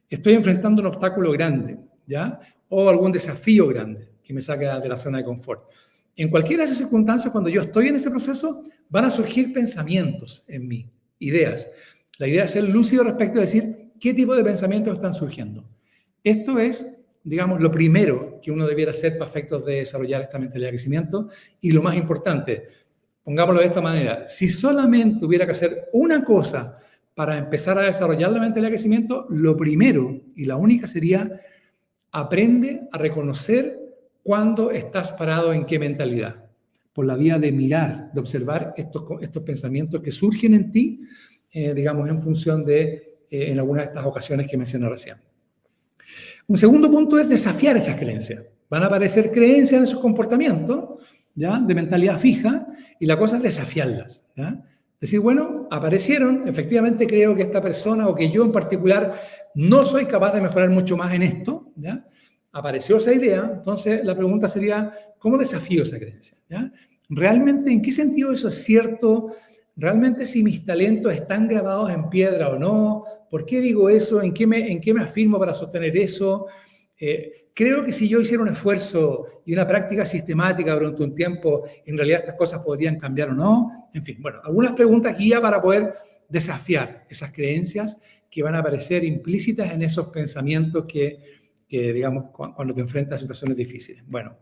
Estoy enfrentando un obstáculo grande, ¿ya? O algún desafío grande que me saca de la zona de confort. En cualquiera de esas circunstancias, cuando yo estoy en ese proceso, van a surgir pensamientos en mí, ideas. La idea es ser lúcido respecto a decir qué tipo de pensamientos están surgiendo. Esto es, digamos, lo primero que uno debiera hacer para efectos de desarrollar esta mentalidad de crecimiento. Y lo más importante, pongámoslo de esta manera, si solamente hubiera que hacer una cosa para empezar a desarrollar la mentalidad de crecimiento, lo primero y la única sería aprende a reconocer cuándo estás parado en qué mentalidad, por la vía de mirar, de observar estos pensamientos que surgen en ti, digamos, en función de, en algunas de estas ocasiones que mencioné recién. Un segundo punto es desafiar esas creencias. Van a aparecer creencias en esos comportamientos, ¿ya? De mentalidad fija, y la cosa es desafiarlas, ¿ya? Decir, bueno, aparecieron, efectivamente creo que esta persona o que yo en particular no soy capaz de mejorar mucho más en esto, ¿ya? Apareció esa idea, entonces la pregunta sería, ¿cómo desafío esa creencia? ¿Ya? ¿Realmente en qué sentido eso es cierto? ¿Realmente si mis talentos están grabados en piedra o no? ¿Por qué digo eso? ¿En qué me afirmo para sostener eso? Creo que si yo hiciera un esfuerzo y una práctica sistemática durante un tiempo, en realidad estas cosas podrían cambiar o no. En fin, bueno, algunas preguntas guía para poder desafiar esas creencias que van a aparecer implícitas en esos pensamientos que digamos, cuando te enfrentas a situaciones difíciles. Bueno,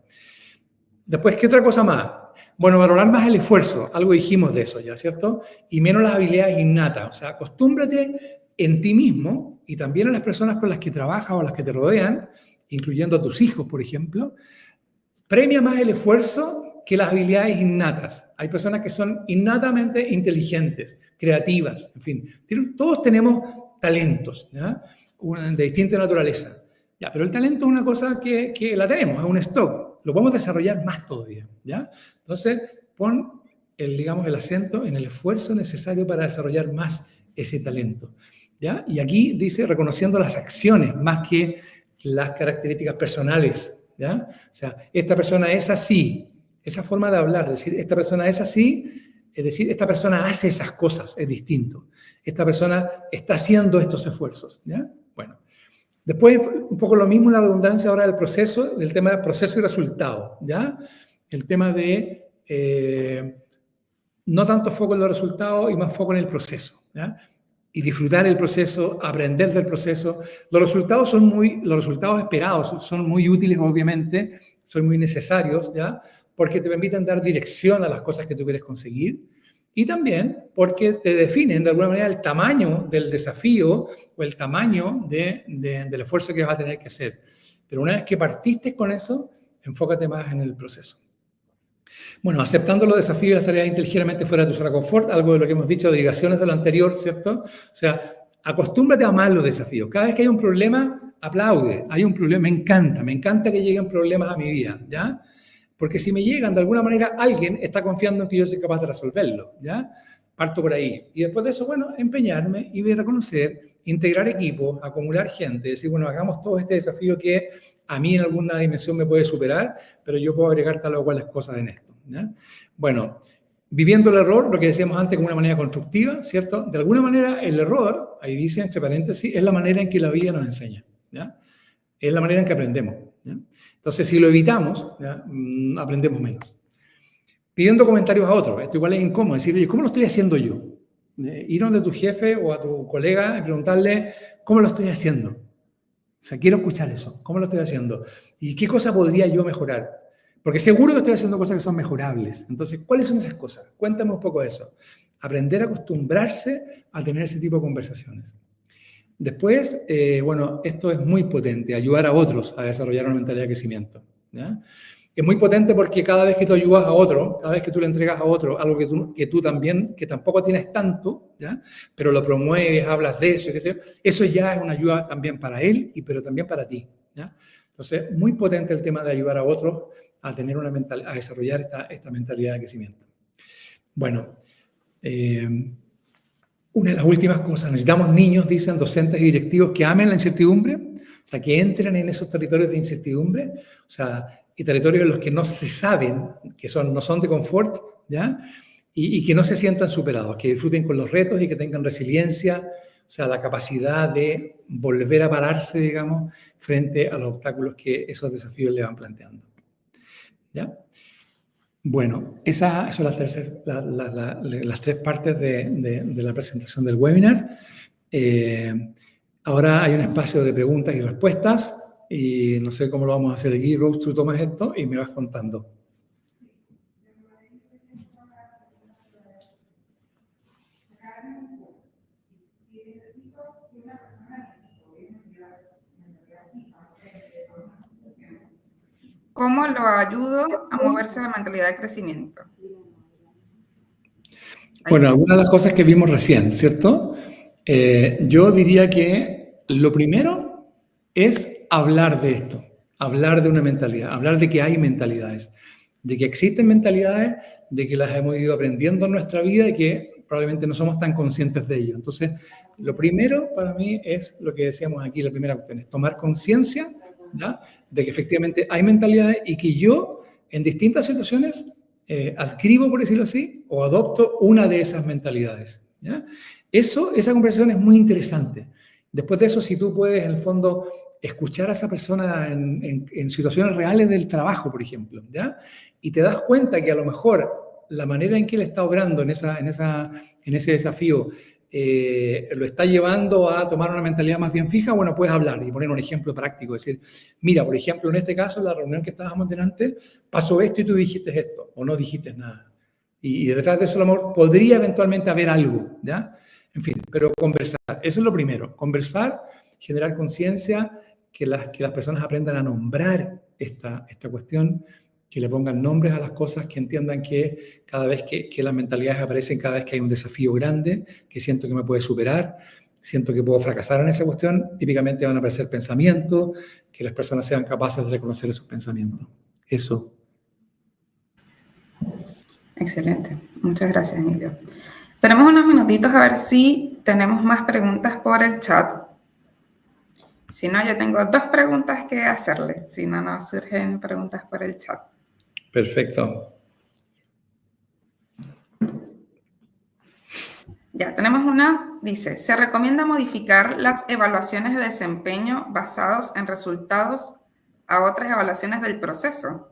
después, ¿qué otra cosa más? Bueno, valorar más el esfuerzo, algo dijimos de eso ya, ¿cierto? Y menos las habilidades innatas, o sea, acostúmbrate en ti mismo y también a las personas con las que trabajas o las que te rodean, incluyendo a tus hijos, por ejemplo, premia más el esfuerzo que las habilidades innatas. Hay personas que son innatamente inteligentes, creativas, en fin. Todos tenemos talentos, ¿ya? De distinta naturaleza. Ya, pero el talento es una cosa que la tenemos, es un stock. Lo podemos desarrollar más todavía, ¿ya? Entonces, pon el acento en el esfuerzo necesario para desarrollar más ese talento, ¿ya? Y aquí dice reconociendo las acciones más que las características personales, ¿ya? O sea, esta persona es así, esa forma de hablar, decir, esta persona es así, es decir, esta persona hace esas cosas, es distinto. Esta persona está haciendo estos esfuerzos, ¿ya? Bueno. Después, un poco lo mismo, la redundancia ahora del proceso, del tema de proceso y resultado, ¿ya? El tema de no tanto foco en los resultados y más foco en el proceso, ¿ya? Y disfrutar el proceso, aprender del proceso. Los resultados esperados son muy útiles, obviamente, son muy necesarios, ¿ya? Porque te permiten dar dirección a las cosas que tú quieres conseguir. Y también porque te definen de alguna manera el tamaño del desafío o el tamaño del esfuerzo que vas a tener que hacer. Pero una vez que partiste con eso, enfócate más en el proceso. Bueno, aceptando los desafíos y las tareas ligeramente fuera de tu zona de confort, algo de lo que hemos dicho, derivaciones de lo anterior, ¿cierto? O sea, acostúmbrate a amar los desafíos. Cada vez que hay un problema, aplaude. Hay un problema, me encanta que lleguen problemas a mi vida, ¿ya? Porque si me llegan, de alguna manera, alguien está confiando en que yo soy capaz de resolverlo, ¿ya? Parto por ahí. Y después de eso, bueno, empeñarme y reconocer, integrar equipos, acumular gente, decir, bueno, hagamos todo este desafío que a mí en alguna dimensión me puede superar, pero yo puedo agregar tal o cuales cosas en esto, ¿ya? Bueno, viviendo el error, lo que decíamos antes, como una manera constructiva, ¿cierto? De alguna manera, el error, ahí dice, entre paréntesis, es la manera en que la vida nos enseña, ¿ya? Es la manera en que aprendemos, ¿ya? Entonces, si lo evitamos, ¿ya? Aprendemos menos. Pidiendo comentarios a otros. Esto igual es incómodo. Decir, oye, ¿cómo lo estoy haciendo yo? Ir donde tu jefe o a tu colega y preguntarle, ¿cómo lo estoy haciendo? O sea, quiero escuchar eso. ¿Cómo lo estoy haciendo? ¿Y qué cosa podría yo mejorar? Porque seguro que estoy haciendo cosas que son mejorables. Entonces, ¿cuáles son esas cosas? Cuéntame un poco de eso. Aprender a acostumbrarse a tener ese tipo de conversaciones. Después, bueno, esto es muy potente, ayudar a otros a desarrollar una mentalidad de crecimiento, ¿ya? Es muy potente porque cada vez que tú ayudas a otro, cada vez que tú le entregas a otro algo que tú también, que tampoco tienes tanto, ¿ya? Pero lo promueves, hablas de eso, qué sé yo, eso ya es una ayuda también para él, pero también para ti, ¿ya? Entonces, muy potente el tema de ayudar a otros a tener a desarrollar esta mentalidad de crecimiento. Bueno, una de las últimas cosas, necesitamos niños, dicen docentes y directivos, que amen la incertidumbre, o sea, que entren en esos territorios de incertidumbre, o sea, y territorios en los que no se saben, que no son de confort, ¿ya? Y que no se sientan superados, que disfruten con los retos y que tengan resiliencia, o sea, la capacidad de volver a pararse, digamos, frente a los obstáculos que esos desafíos le van planteando, ¿ya? Bueno, esas son las tres partes de la presentación del webinar. Ahora hay un espacio de preguntas y respuestas y no sé cómo lo vamos a hacer aquí. Rose, tú tomas esto y me vas contando. ¿Cómo lo ayudo a moverse a la mentalidad de crecimiento? Bueno, algunas de las cosas que vimos recién, ¿cierto? Yo diría que lo primero es hablar de esto, hablar de una mentalidad, hablar de que hay mentalidades, de que existen mentalidades, de que las hemos ido aprendiendo en nuestra vida y que probablemente no somos tan conscientes de ello. Entonces, lo primero para mí es lo que decíamos aquí, la primera cuestión, es tomar conciencia, ¿ya? De que efectivamente hay mentalidades y que yo en distintas situaciones adscribo, por decirlo así, o adopto una de esas mentalidades, ¿ya? Esa conversación es muy interesante. Después de eso, si tú puedes, en el fondo, escuchar a esa persona en situaciones reales del trabajo, por ejemplo, ¿ya? Y te das cuenta que a lo mejor la manera en que él está obrando en ese desafío lo está llevando a tomar una mentalidad más bien fija, bueno, puedes hablar y poner un ejemplo práctico. Es decir, mira, por ejemplo, en este caso, en la reunión que estábamos delante, pasó esto y tú dijiste esto, o no dijiste nada. Y detrás de eso, a lo mejor, podría eventualmente haber algo, ¿ya? En fin, pero conversar, eso es lo primero. Conversar, generar conciencia, que las personas aprendan a nombrar esta cuestión, que le pongan nombres a las cosas, que entiendan que cada vez que las mentalidades aparecen, cada vez que hay un desafío grande, que siento que me puede superar, siento que puedo fracasar en esa cuestión, típicamente van a aparecer pensamientos, que las personas sean capaces de reconocer esos pensamientos. Eso. Excelente. Muchas gracias, Emilio. Esperemos unos minutitos a ver si tenemos más preguntas por el chat. Si no, yo tengo 2 preguntas que hacerle. Si no, nos surgen preguntas por el chat. Perfecto. Ya, tenemos una. Dice, ¿se recomienda modificar las evaluaciones de desempeño basados en resultados a otras evaluaciones del proceso?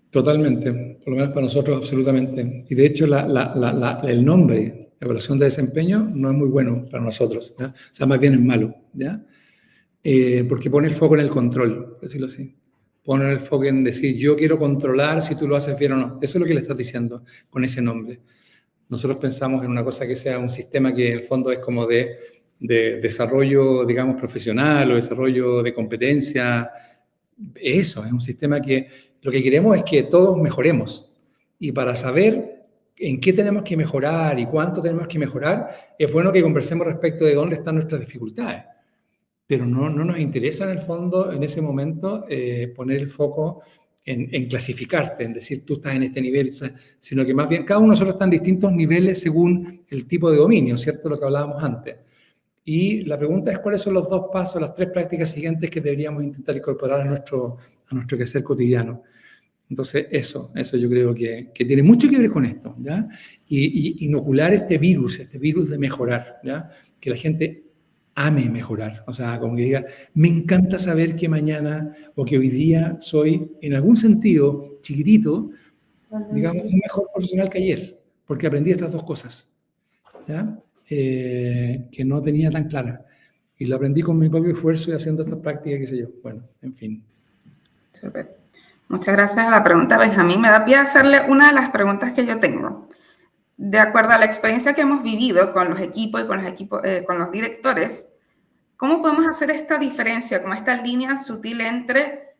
Totalmente. Por lo menos para nosotros, absolutamente. Y de hecho, el nombre, evaluación de desempeño, no es muy bueno para nosotros, ¿ya? O sea, más bien es malo, ¿ya? Porque pone el foco en el control, por decirlo así. Pone el foco en decir, yo quiero controlar si tú lo haces bien o no. Eso es lo que le estás diciendo con ese nombre. Nosotros pensamos en una cosa que sea un sistema que en el fondo es como de desarrollo, digamos, profesional o desarrollo de competencia. Eso, es un sistema que lo que queremos es que todos mejoremos. Y para saber en qué tenemos que mejorar y cuánto tenemos que mejorar, es bueno que conversemos respecto de dónde están nuestras dificultades. Pero no nos interesa en el fondo, en ese momento, poner el foco en clasificarte, en decir tú estás en este nivel, sino que más bien cada uno de nosotros está en distintos niveles según el tipo de dominio, ¿cierto? Lo que hablábamos antes. Y la pregunta es cuáles son los 2 pasos, las 3 prácticas siguientes que deberíamos intentar incorporar a nuestro quehacer cotidiano. Entonces, eso yo creo que tiene mucho que ver con esto, ¿ya? Y inocular este virus de mejorar, ¿ya? Que la gente ame mejorar, o sea, como que diga, me encanta saber que mañana o que hoy día soy, en algún sentido, chiquitito, digamos, un mejor profesional que ayer, porque aprendí estas 2 cosas, ¿ya? Que no tenía tan clara. Y lo aprendí con mi propio esfuerzo y haciendo estas prácticas, qué sé yo. Bueno, en fin. Súper. Muchas gracias a la pregunta, Benjamín. Me da pie a hacerle una de las preguntas que yo tengo. De acuerdo a la experiencia que hemos vivido con los equipos y con los directores, ¿cómo podemos hacer esta diferencia, como esta línea sutil entre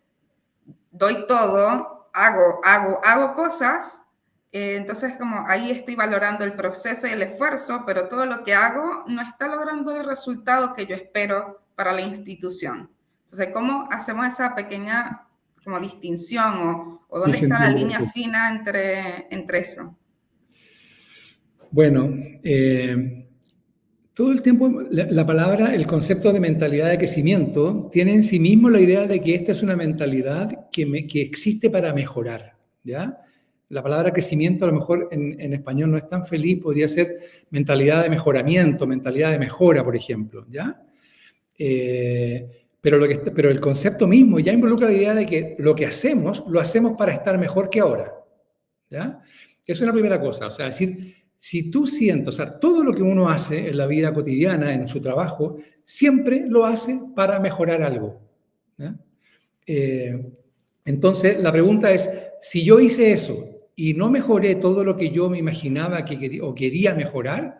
doy todo, hago cosas, entonces como ahí estoy valorando el proceso y el esfuerzo, pero todo lo que hago no está logrando el resultado que yo espero para la institución? Entonces, ¿cómo hacemos esa pequeña como distinción o dónde está la línea fina entre eso? Bueno, todo el tiempo la palabra, el concepto de mentalidad de crecimiento tiene en sí mismo la idea de que esta es una mentalidad que existe para mejorar, ¿ya? La palabra crecimiento a lo mejor en español no es tan feliz, podría ser mentalidad de mejoramiento, mentalidad de mejora, por ejemplo, ¿ya? Pero el concepto mismo ya involucra la idea de que lo que hacemos, lo hacemos para estar mejor que ahora, ¿ya? Eso es la primera cosa, o sea, decir, si tú sientes, o sea, todo lo que uno hace en la vida cotidiana, en su trabajo, siempre lo hace para mejorar algo, ¿ya? Entonces, la pregunta es, si yo hice eso y no mejoré todo lo que yo me imaginaba que quería mejorar,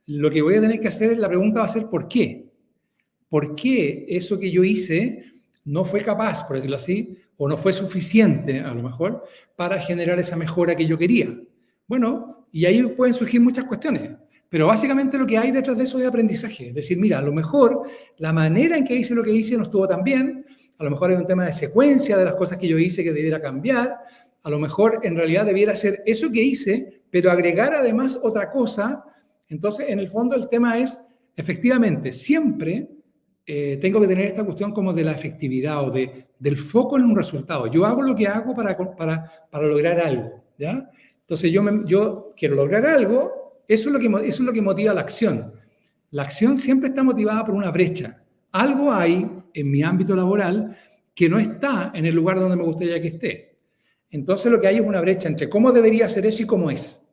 lo que voy a tener que hacer, la pregunta va a ser ¿por qué? ¿Por qué eso que yo hice no fue capaz, por decirlo así, o no fue suficiente, a lo mejor, para generar esa mejora que yo quería? Bueno, y ahí pueden surgir muchas cuestiones, pero básicamente lo que hay detrás de eso es aprendizaje. Es decir, mira, a lo mejor la manera en que hice lo que hice no estuvo tan bien, a lo mejor hay un tema de secuencia de las cosas que yo hice que debiera cambiar, a lo mejor en realidad debiera hacer eso que hice, pero agregar además otra cosa. Entonces, en el fondo el tema es, efectivamente, siempre tengo que tener esta cuestión como de la efectividad o del foco en un resultado. Yo hago lo que hago para lograr algo, ¿ya? Entonces yo quiero lograr algo, eso es lo que motiva la acción. La acción siempre está motivada por una brecha. Algo hay en mi ámbito laboral que no está en el lugar donde me gustaría que esté. Entonces lo que hay es una brecha entre cómo debería ser eso y cómo es.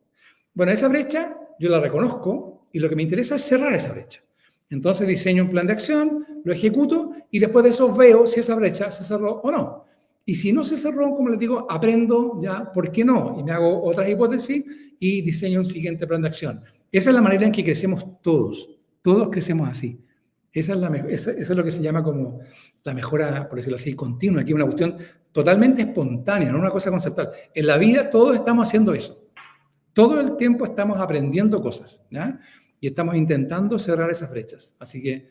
Bueno, esa brecha yo la reconozco y lo que me interesa es cerrar esa brecha. Entonces diseño un plan de acción, lo ejecuto y después de eso veo si esa brecha se cerró o no. Y si no se cerró, como les digo, aprendo ya por qué no. Y me hago otras hipótesis y diseño un siguiente plan de acción. Esa es la manera en que crecemos todos. Todos crecemos así. Eso es lo que se llama como la mejora, por decirlo así, continua. Aquí es una cuestión totalmente espontánea, no una cosa conceptual. En la vida todos estamos haciendo eso. Todo el tiempo estamos aprendiendo cosas, ¿ya? Y estamos intentando cerrar esas brechas. Así que,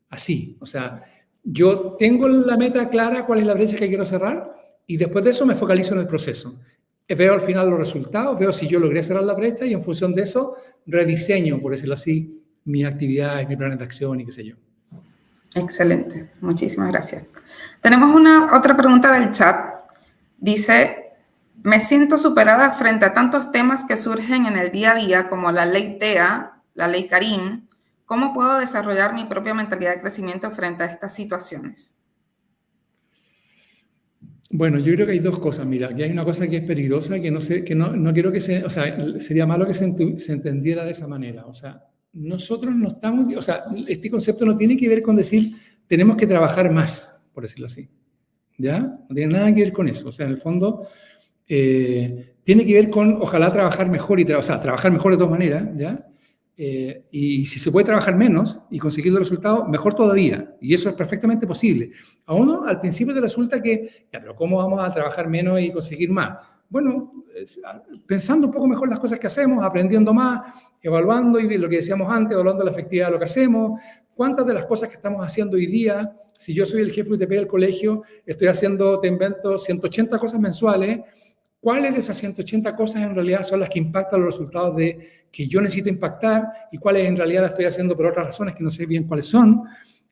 así, o sea, yo tengo la meta clara, cuál es la brecha que quiero cerrar, y después de eso me focalizo en el proceso. Veo al final los resultados, veo si yo logré cerrar la brecha, y en función de eso rediseño, por decirlo así, mis actividades, mis planes de acción y qué sé yo. Excelente, muchísimas gracias. Tenemos otra pregunta del chat. Dice, me siento superada frente a tantos temas que surgen en el día a día, como la ley TEA, la ley Karim. ¿Cómo puedo desarrollar mi propia mentalidad de crecimiento frente a estas situaciones? Bueno, yo creo que hay dos cosas. Mira, aquí hay una cosa que es peligrosa, que no quiero que se... O sea, sería malo que se entendiera de esa manera. O sea, nosotros no estamos... O sea, este concepto no tiene que ver con decir tenemos que trabajar más, por decirlo así. ¿Ya? No tiene nada que ver con eso. O sea, en el fondo, tiene que ver con, ojalá, trabajar mejor, o sea, trabajar mejor de todas maneras, ¿ya? Y si se puede trabajar menos y conseguir los resultados, mejor todavía. Y eso es perfectamente posible. A uno al principio te resulta que, ya, pero ¿cómo vamos a trabajar menos y conseguir más? Bueno, pensando un poco mejor las cosas que hacemos, aprendiendo más, evaluando, y lo que decíamos antes, evaluando la efectividad de lo que hacemos. ¿Cuántas de las cosas que estamos haciendo hoy día, si yo soy el jefe UTP del colegio, estoy haciendo, te invento, 180 cosas mensuales? ¿Cuáles de esas 180 cosas en realidad son las que impactan los resultados que yo necesito impactar y cuáles en realidad las estoy haciendo por otras razones que no sé bien cuáles son?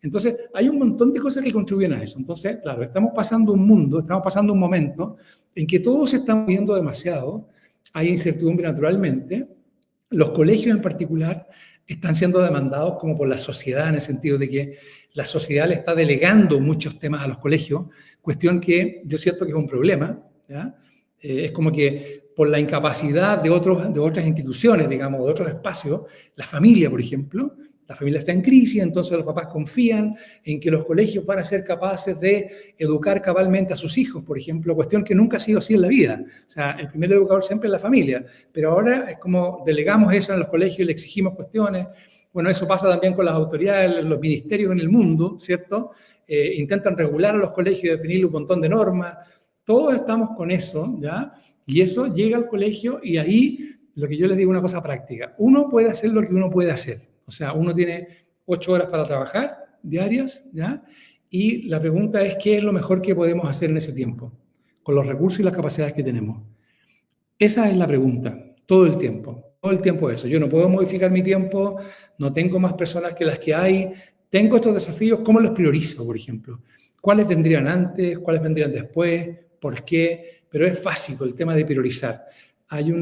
Entonces, hay un montón de cosas que contribuyen a eso. Entonces, claro, estamos pasando un momento en que todo se está moviendo demasiado, hay incertidumbre naturalmente, los colegios en particular están siendo demandados como por la sociedad, en el sentido de que la sociedad le está delegando muchos temas a los colegios, cuestión que yo siento que es un problema, ¿ya? Es como que por la incapacidad de otras instituciones, digamos, de otros espacios, la familia, por ejemplo, la familia está en crisis, entonces los papás confían en que los colegios van a ser capaces de educar cabalmente a sus hijos, por ejemplo, cuestión que nunca ha sido así en la vida. O sea, el primer educador siempre es la familia, pero ahora es como delegamos eso en los colegios y le exigimos cuestiones. Bueno, eso pasa también con las autoridades, los ministerios en el mundo, ¿cierto? Intentan regular a los colegios y definir un montón de normas. Todos estamos con eso, ¿ya? Y eso llega al colegio y ahí, lo que yo les digo, una cosa práctica. Uno puede hacer lo que uno puede hacer. O sea, uno tiene 8 horas para trabajar diarias, ¿ya? Y la pregunta es, ¿qué es lo mejor que podemos hacer en ese tiempo? Con los recursos y las capacidades que tenemos. Esa es la pregunta, todo el tiempo eso. Yo no puedo modificar mi tiempo, no tengo más personas que las que hay, tengo estos desafíos, ¿cómo los priorizo, por ejemplo? ¿Cuáles vendrían antes? ¿Cuáles vendrían después? ¿Por qué? Pero es básico el tema de priorizar. Hay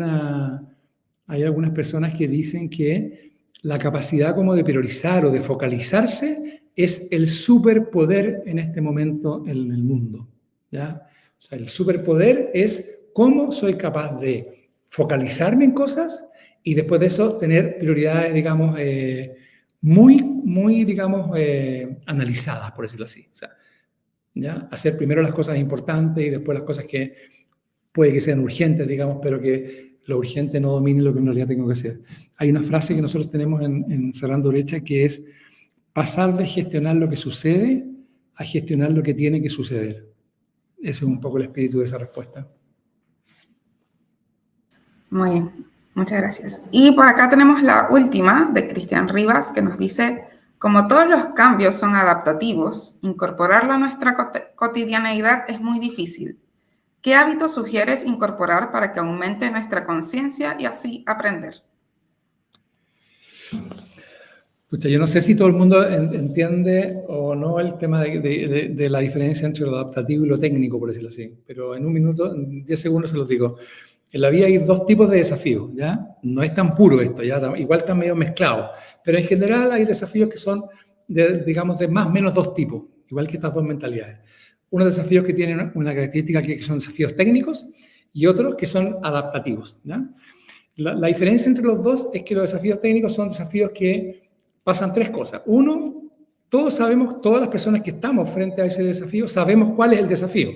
algunas personas que dicen que la capacidad como de priorizar o de focalizarse es el superpoder en este momento en el mundo, ¿ya? O sea, el superpoder es cómo soy capaz de focalizarme en cosas y después de eso tener prioridades, digamos, muy, digamos, analizadas, por decirlo así. O sea, ¿ya? Hacer primero las cosas importantes y después las cosas que puede que sean urgentes, digamos, pero que lo urgente no domine lo que en realidad tengo que hacer. Hay una frase que nosotros tenemos en Cerrando Brecha que es pasar de gestionar lo que sucede a gestionar lo que tiene que suceder. Ese es un poco el espíritu de esa respuesta. Muy bien, muchas gracias. Y por acá tenemos la última de Cristian Rivas que nos dice, como todos los cambios son adaptativos, incorporarlo a nuestra cotidianeidad es muy difícil. ¿Qué hábitos sugieres incorporar para que aumente nuestra conciencia y así aprender? Pucha, yo no sé si todo el mundo entiende o no el tema de la diferencia entre lo adaptativo y lo técnico, por decirlo así, pero en un minuto, en 10 segundos se los digo. En la vida hay 2 tipos de desafíos, ¿ya? No es tan puro esto, ¿ya? Igual están medio mezclados, pero en general hay desafíos que son, digamos, de más o menos 2 tipos, igual que estas 2 mentalidades. Unos desafíos que tienen una característica que son desafíos técnicos y otros que son adaptativos, ¿ya? La diferencia entre los dos es que los desafíos técnicos son desafíos que pasan tres cosas. Uno, todos sabemos, todas las personas que estamos frente a ese desafío, sabemos cuál es el desafío.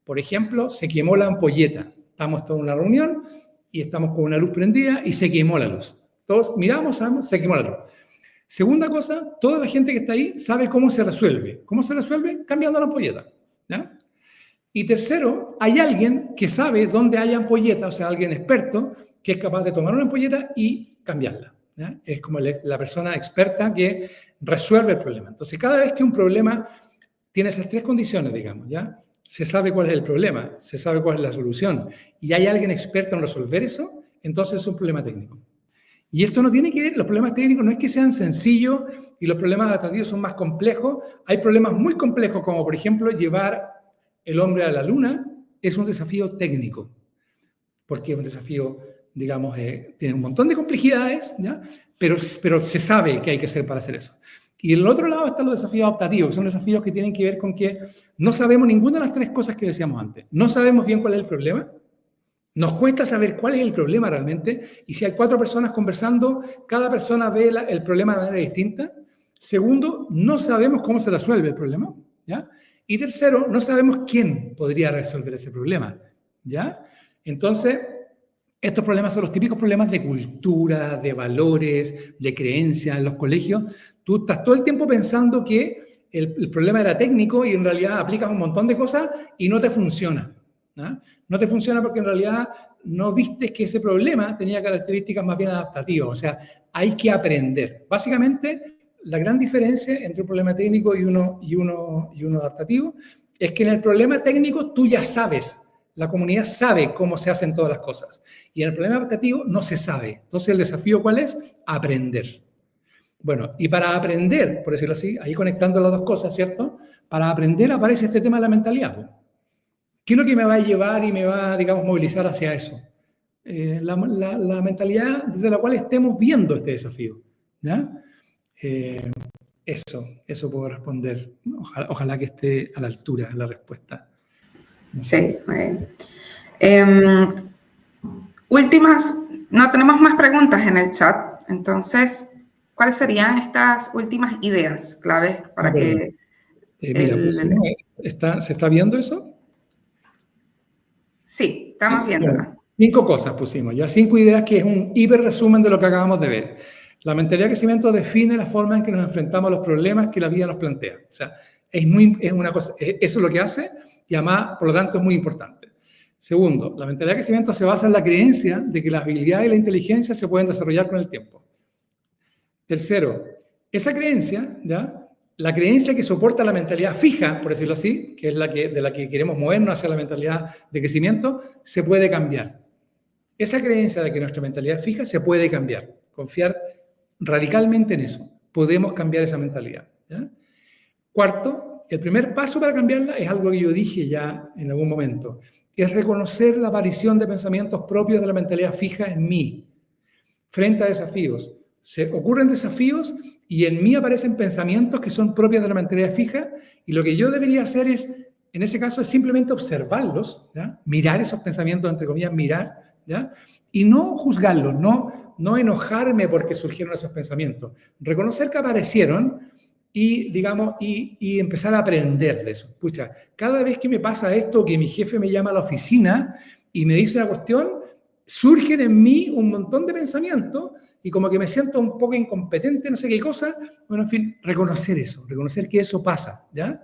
Por ejemplo, se quemó la ampolleta. Estamos todos en una reunión y estamos con una luz prendida y se quemó la luz. Todos miramos, sabemos, se quemó la luz. Segunda cosa, toda la gente que está ahí sabe cómo se resuelve. ¿Cómo se resuelve? Cambiando la ampolleta, ¿ya? Y tercero, hay alguien que sabe dónde hay ampolleta, o sea, alguien experto que es capaz de tomar una ampolleta y cambiarla, ¿ya? Es como la persona experta que resuelve el problema. Entonces, cada vez que un problema tiene esas tres condiciones, digamos, ¿ya? Se sabe cuál es el problema, se sabe cuál es la solución, y hay alguien experto en resolver eso, entonces es un problema técnico. Y esto no tiene que ver, los problemas técnicos no es que sean sencillos y los problemas adaptativos son más complejos. Hay problemas muy complejos, como por ejemplo llevar el hombre a la luna, es un desafío técnico, porque es un desafío, digamos, tiene un montón de complejidades, ¿ya? Pero se sabe qué hay que hacer para hacer eso. Y en el otro lado están los desafíos adaptativos, que son desafíos que tienen que ver con que no sabemos ninguna de las tres cosas que decíamos antes. No sabemos bien cuál es el problema, nos cuesta saber cuál es el problema realmente, y si hay 4 personas conversando, cada persona ve el problema de manera distinta. Segundo, no sabemos cómo se resuelve el problema, ¿ya? Y tercero, no sabemos quién podría resolver ese problema, ¿ya? Entonces, estos problemas son los típicos problemas de cultura, de valores, de creencias en los colegios. Tú estás todo el tiempo pensando que el problema era técnico y en realidad aplicas un montón de cosas y no te funciona, ¿no? No te funciona porque en realidad no viste que ese problema tenía características más bien adaptativas. O sea, hay que aprender. Básicamente, la gran diferencia entre un problema técnico y uno adaptativo es que en el problema técnico tú ya sabes, la comunidad sabe cómo se hacen todas las cosas. Y en el problema adaptativo no se sabe. Entonces, ¿el desafío cuál es? Aprender. Bueno, y para aprender, por decirlo así, ahí conectando las dos cosas, ¿cierto? Para aprender aparece este tema de la mentalidad. ¿Qué es lo que me va a llevar y me va, digamos, movilizar hacia eso? La mentalidad desde la cual estemos viendo este desafío, ¿ya? Eso puedo responder. Ojalá que esté a la altura la respuesta. Sí, muy bien. Últimas, no tenemos más preguntas en el chat, entonces, ¿cuáles serían estas últimas ideas claves para que... Mira, ¿se está viendo eso? Sí, estamos viéndola. 5 cosas pusimos, ya 5 ideas que es un hiper resumen de lo que acabamos de ver. La mentalidad de crecimiento define la forma en que nos enfrentamos a los problemas que la vida nos plantea. O sea, es una cosa, eso es lo que hace y además, por lo tanto, es muy importante. Segundo, la mentalidad de crecimiento se basa en la creencia de que las habilidades y la inteligencia se pueden desarrollar con el tiempo. Tercero, esa creencia, ¿ya? La creencia que soporta la mentalidad fija, por decirlo así, que es de la que queremos movernos hacia la mentalidad de crecimiento, se puede cambiar. Esa creencia de que nuestra mentalidad fija se puede cambiar. Confiar radicalmente en eso. Podemos cambiar esa mentalidad, ¿ya? Cuarto, el primer paso para cambiarla es algo que yo dije ya en algún momento. Es reconocer la aparición de pensamientos propios de la mentalidad fija en mí. Frente a desafíos. Se ocurren desafíos y en mí aparecen pensamientos que son propios de la mentalidad fija y lo que yo debería hacer es, en ese caso, es simplemente observarlos, ¿ya? Mirar esos pensamientos, entre comillas, mirar, ¿ya? Y no juzgarlos, no enojarme porque surgieron esos pensamientos. Reconocer que aparecieron y, digamos, y empezar a aprender de eso. Pucha, cada vez que me pasa esto, que mi jefe me llama a la oficina y me dice una cuestión, surgen en mí un montón de pensamientos y como que me siento un poco incompetente, no sé qué cosa. Bueno, en fin, reconocer eso, reconocer que eso pasa, ¿ya?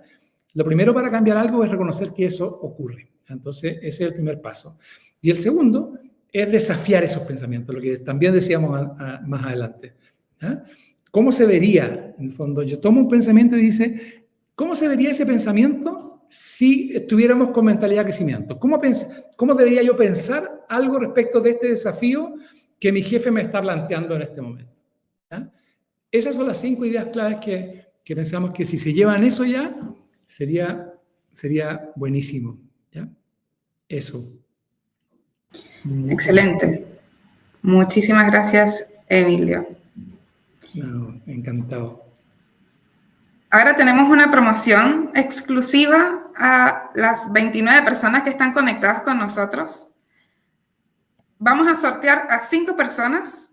Lo primero para cambiar algo es reconocer que eso ocurre. Entonces, ese es el primer paso. Y el segundo es desafiar esos pensamientos, lo que también decíamos más adelante, ¿ya? ¿Cómo se vería? En el fondo, yo tomo un pensamiento y dice, ¿cómo se vería ese pensamiento si estuviéramos con mentalidad de crecimiento? ¿Cómo debería yo pensar algo respecto de este desafío que mi jefe me está planteando en este momento? ¿Ya? Esas son las 5 ideas claves que pensamos que si se llevan eso ya, sería buenísimo, ¿ya? Eso. Excelente. Muchísimas gracias, Emilio. No, encantado. Ahora tenemos una promoción exclusiva a las 29 personas que están conectadas con nosotros. Vamos a sortear a 5 personas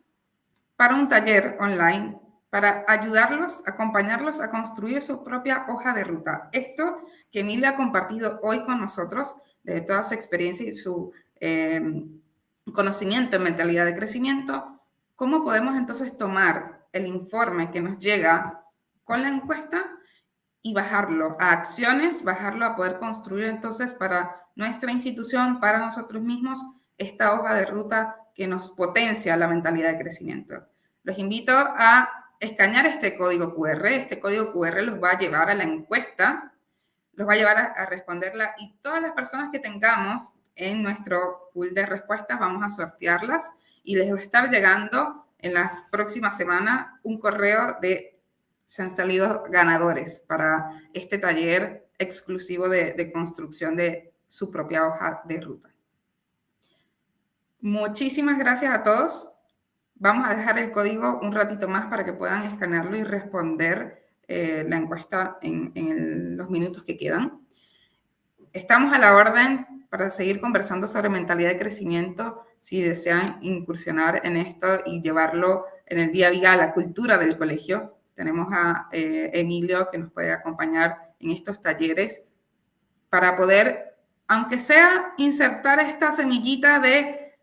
para un taller online para ayudarlos, acompañarlos a construir su propia hoja de ruta. Esto que Emilia ha compartido hoy con nosotros, de toda su experiencia y su conocimiento en mentalidad de crecimiento, ¿cómo podemos entonces tomar el informe que nos llega con la encuesta y bajarlo a acciones, bajarlo a poder construir entonces para nuestra institución, para nosotros mismos, esta hoja de ruta que nos potencia la mentalidad de crecimiento? Los invito a escanear este código QR. Este código QR los va a llevar a la encuesta, los va a llevar a responderla, y todas las personas que tengamos en nuestro pool de respuestas vamos a sortearlas y les va a estar llegando en las próximas semanas un correo de se han salido ganadores para este taller exclusivo de construcción de su propia hoja de ruta. Muchísimas gracias a todos. Vamos a dejar el código un ratito más para que puedan escanearlo y responder la encuesta en los minutos que quedan. Estamos a la orden para seguir conversando sobre mentalidad de crecimiento si desean incursionar en esto y llevarlo en el día a día a la cultura del colegio. Tenemos a Emilio que nos puede acompañar en estos talleres para poder, aunque sea, insertar esta semillita de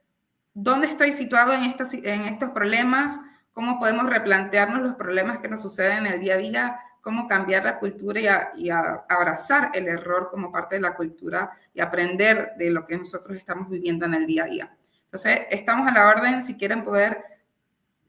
dónde estoy situado en estos problemas, cómo podemos replantearnos los problemas que nos suceden en el día a día, cómo cambiar la cultura y abrazar el error como parte de la cultura y aprender de lo que nosotros estamos viviendo en el día a día. Entonces, estamos a la orden. Si quieren poder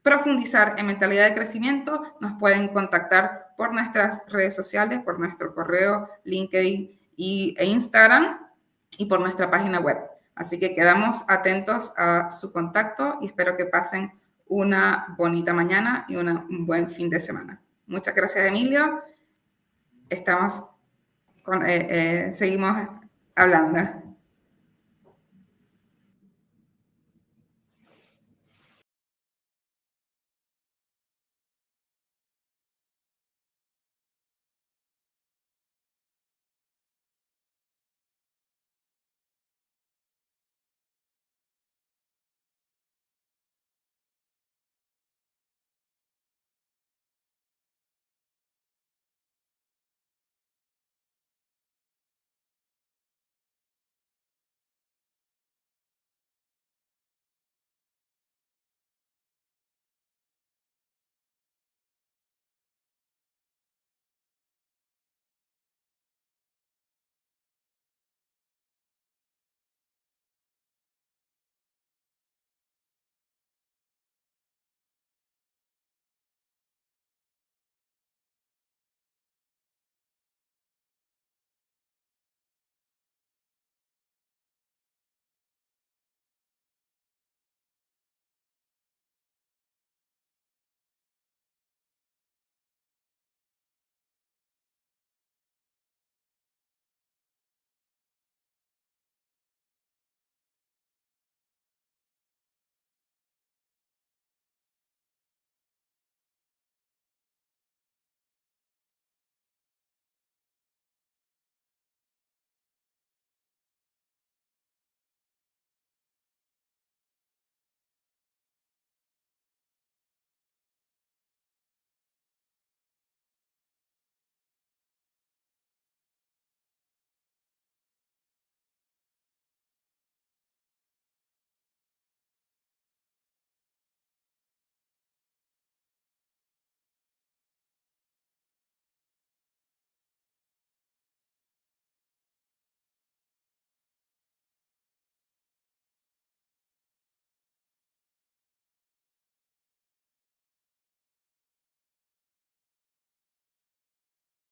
profundizar en mentalidad de crecimiento, nos pueden contactar por nuestras redes sociales, por nuestro correo, LinkedIn e Instagram, y por nuestra página web. Así que quedamos atentos a su contacto y espero que pasen una bonita mañana y un buen fin de semana. Muchas gracias, Emilio. Seguimos hablando.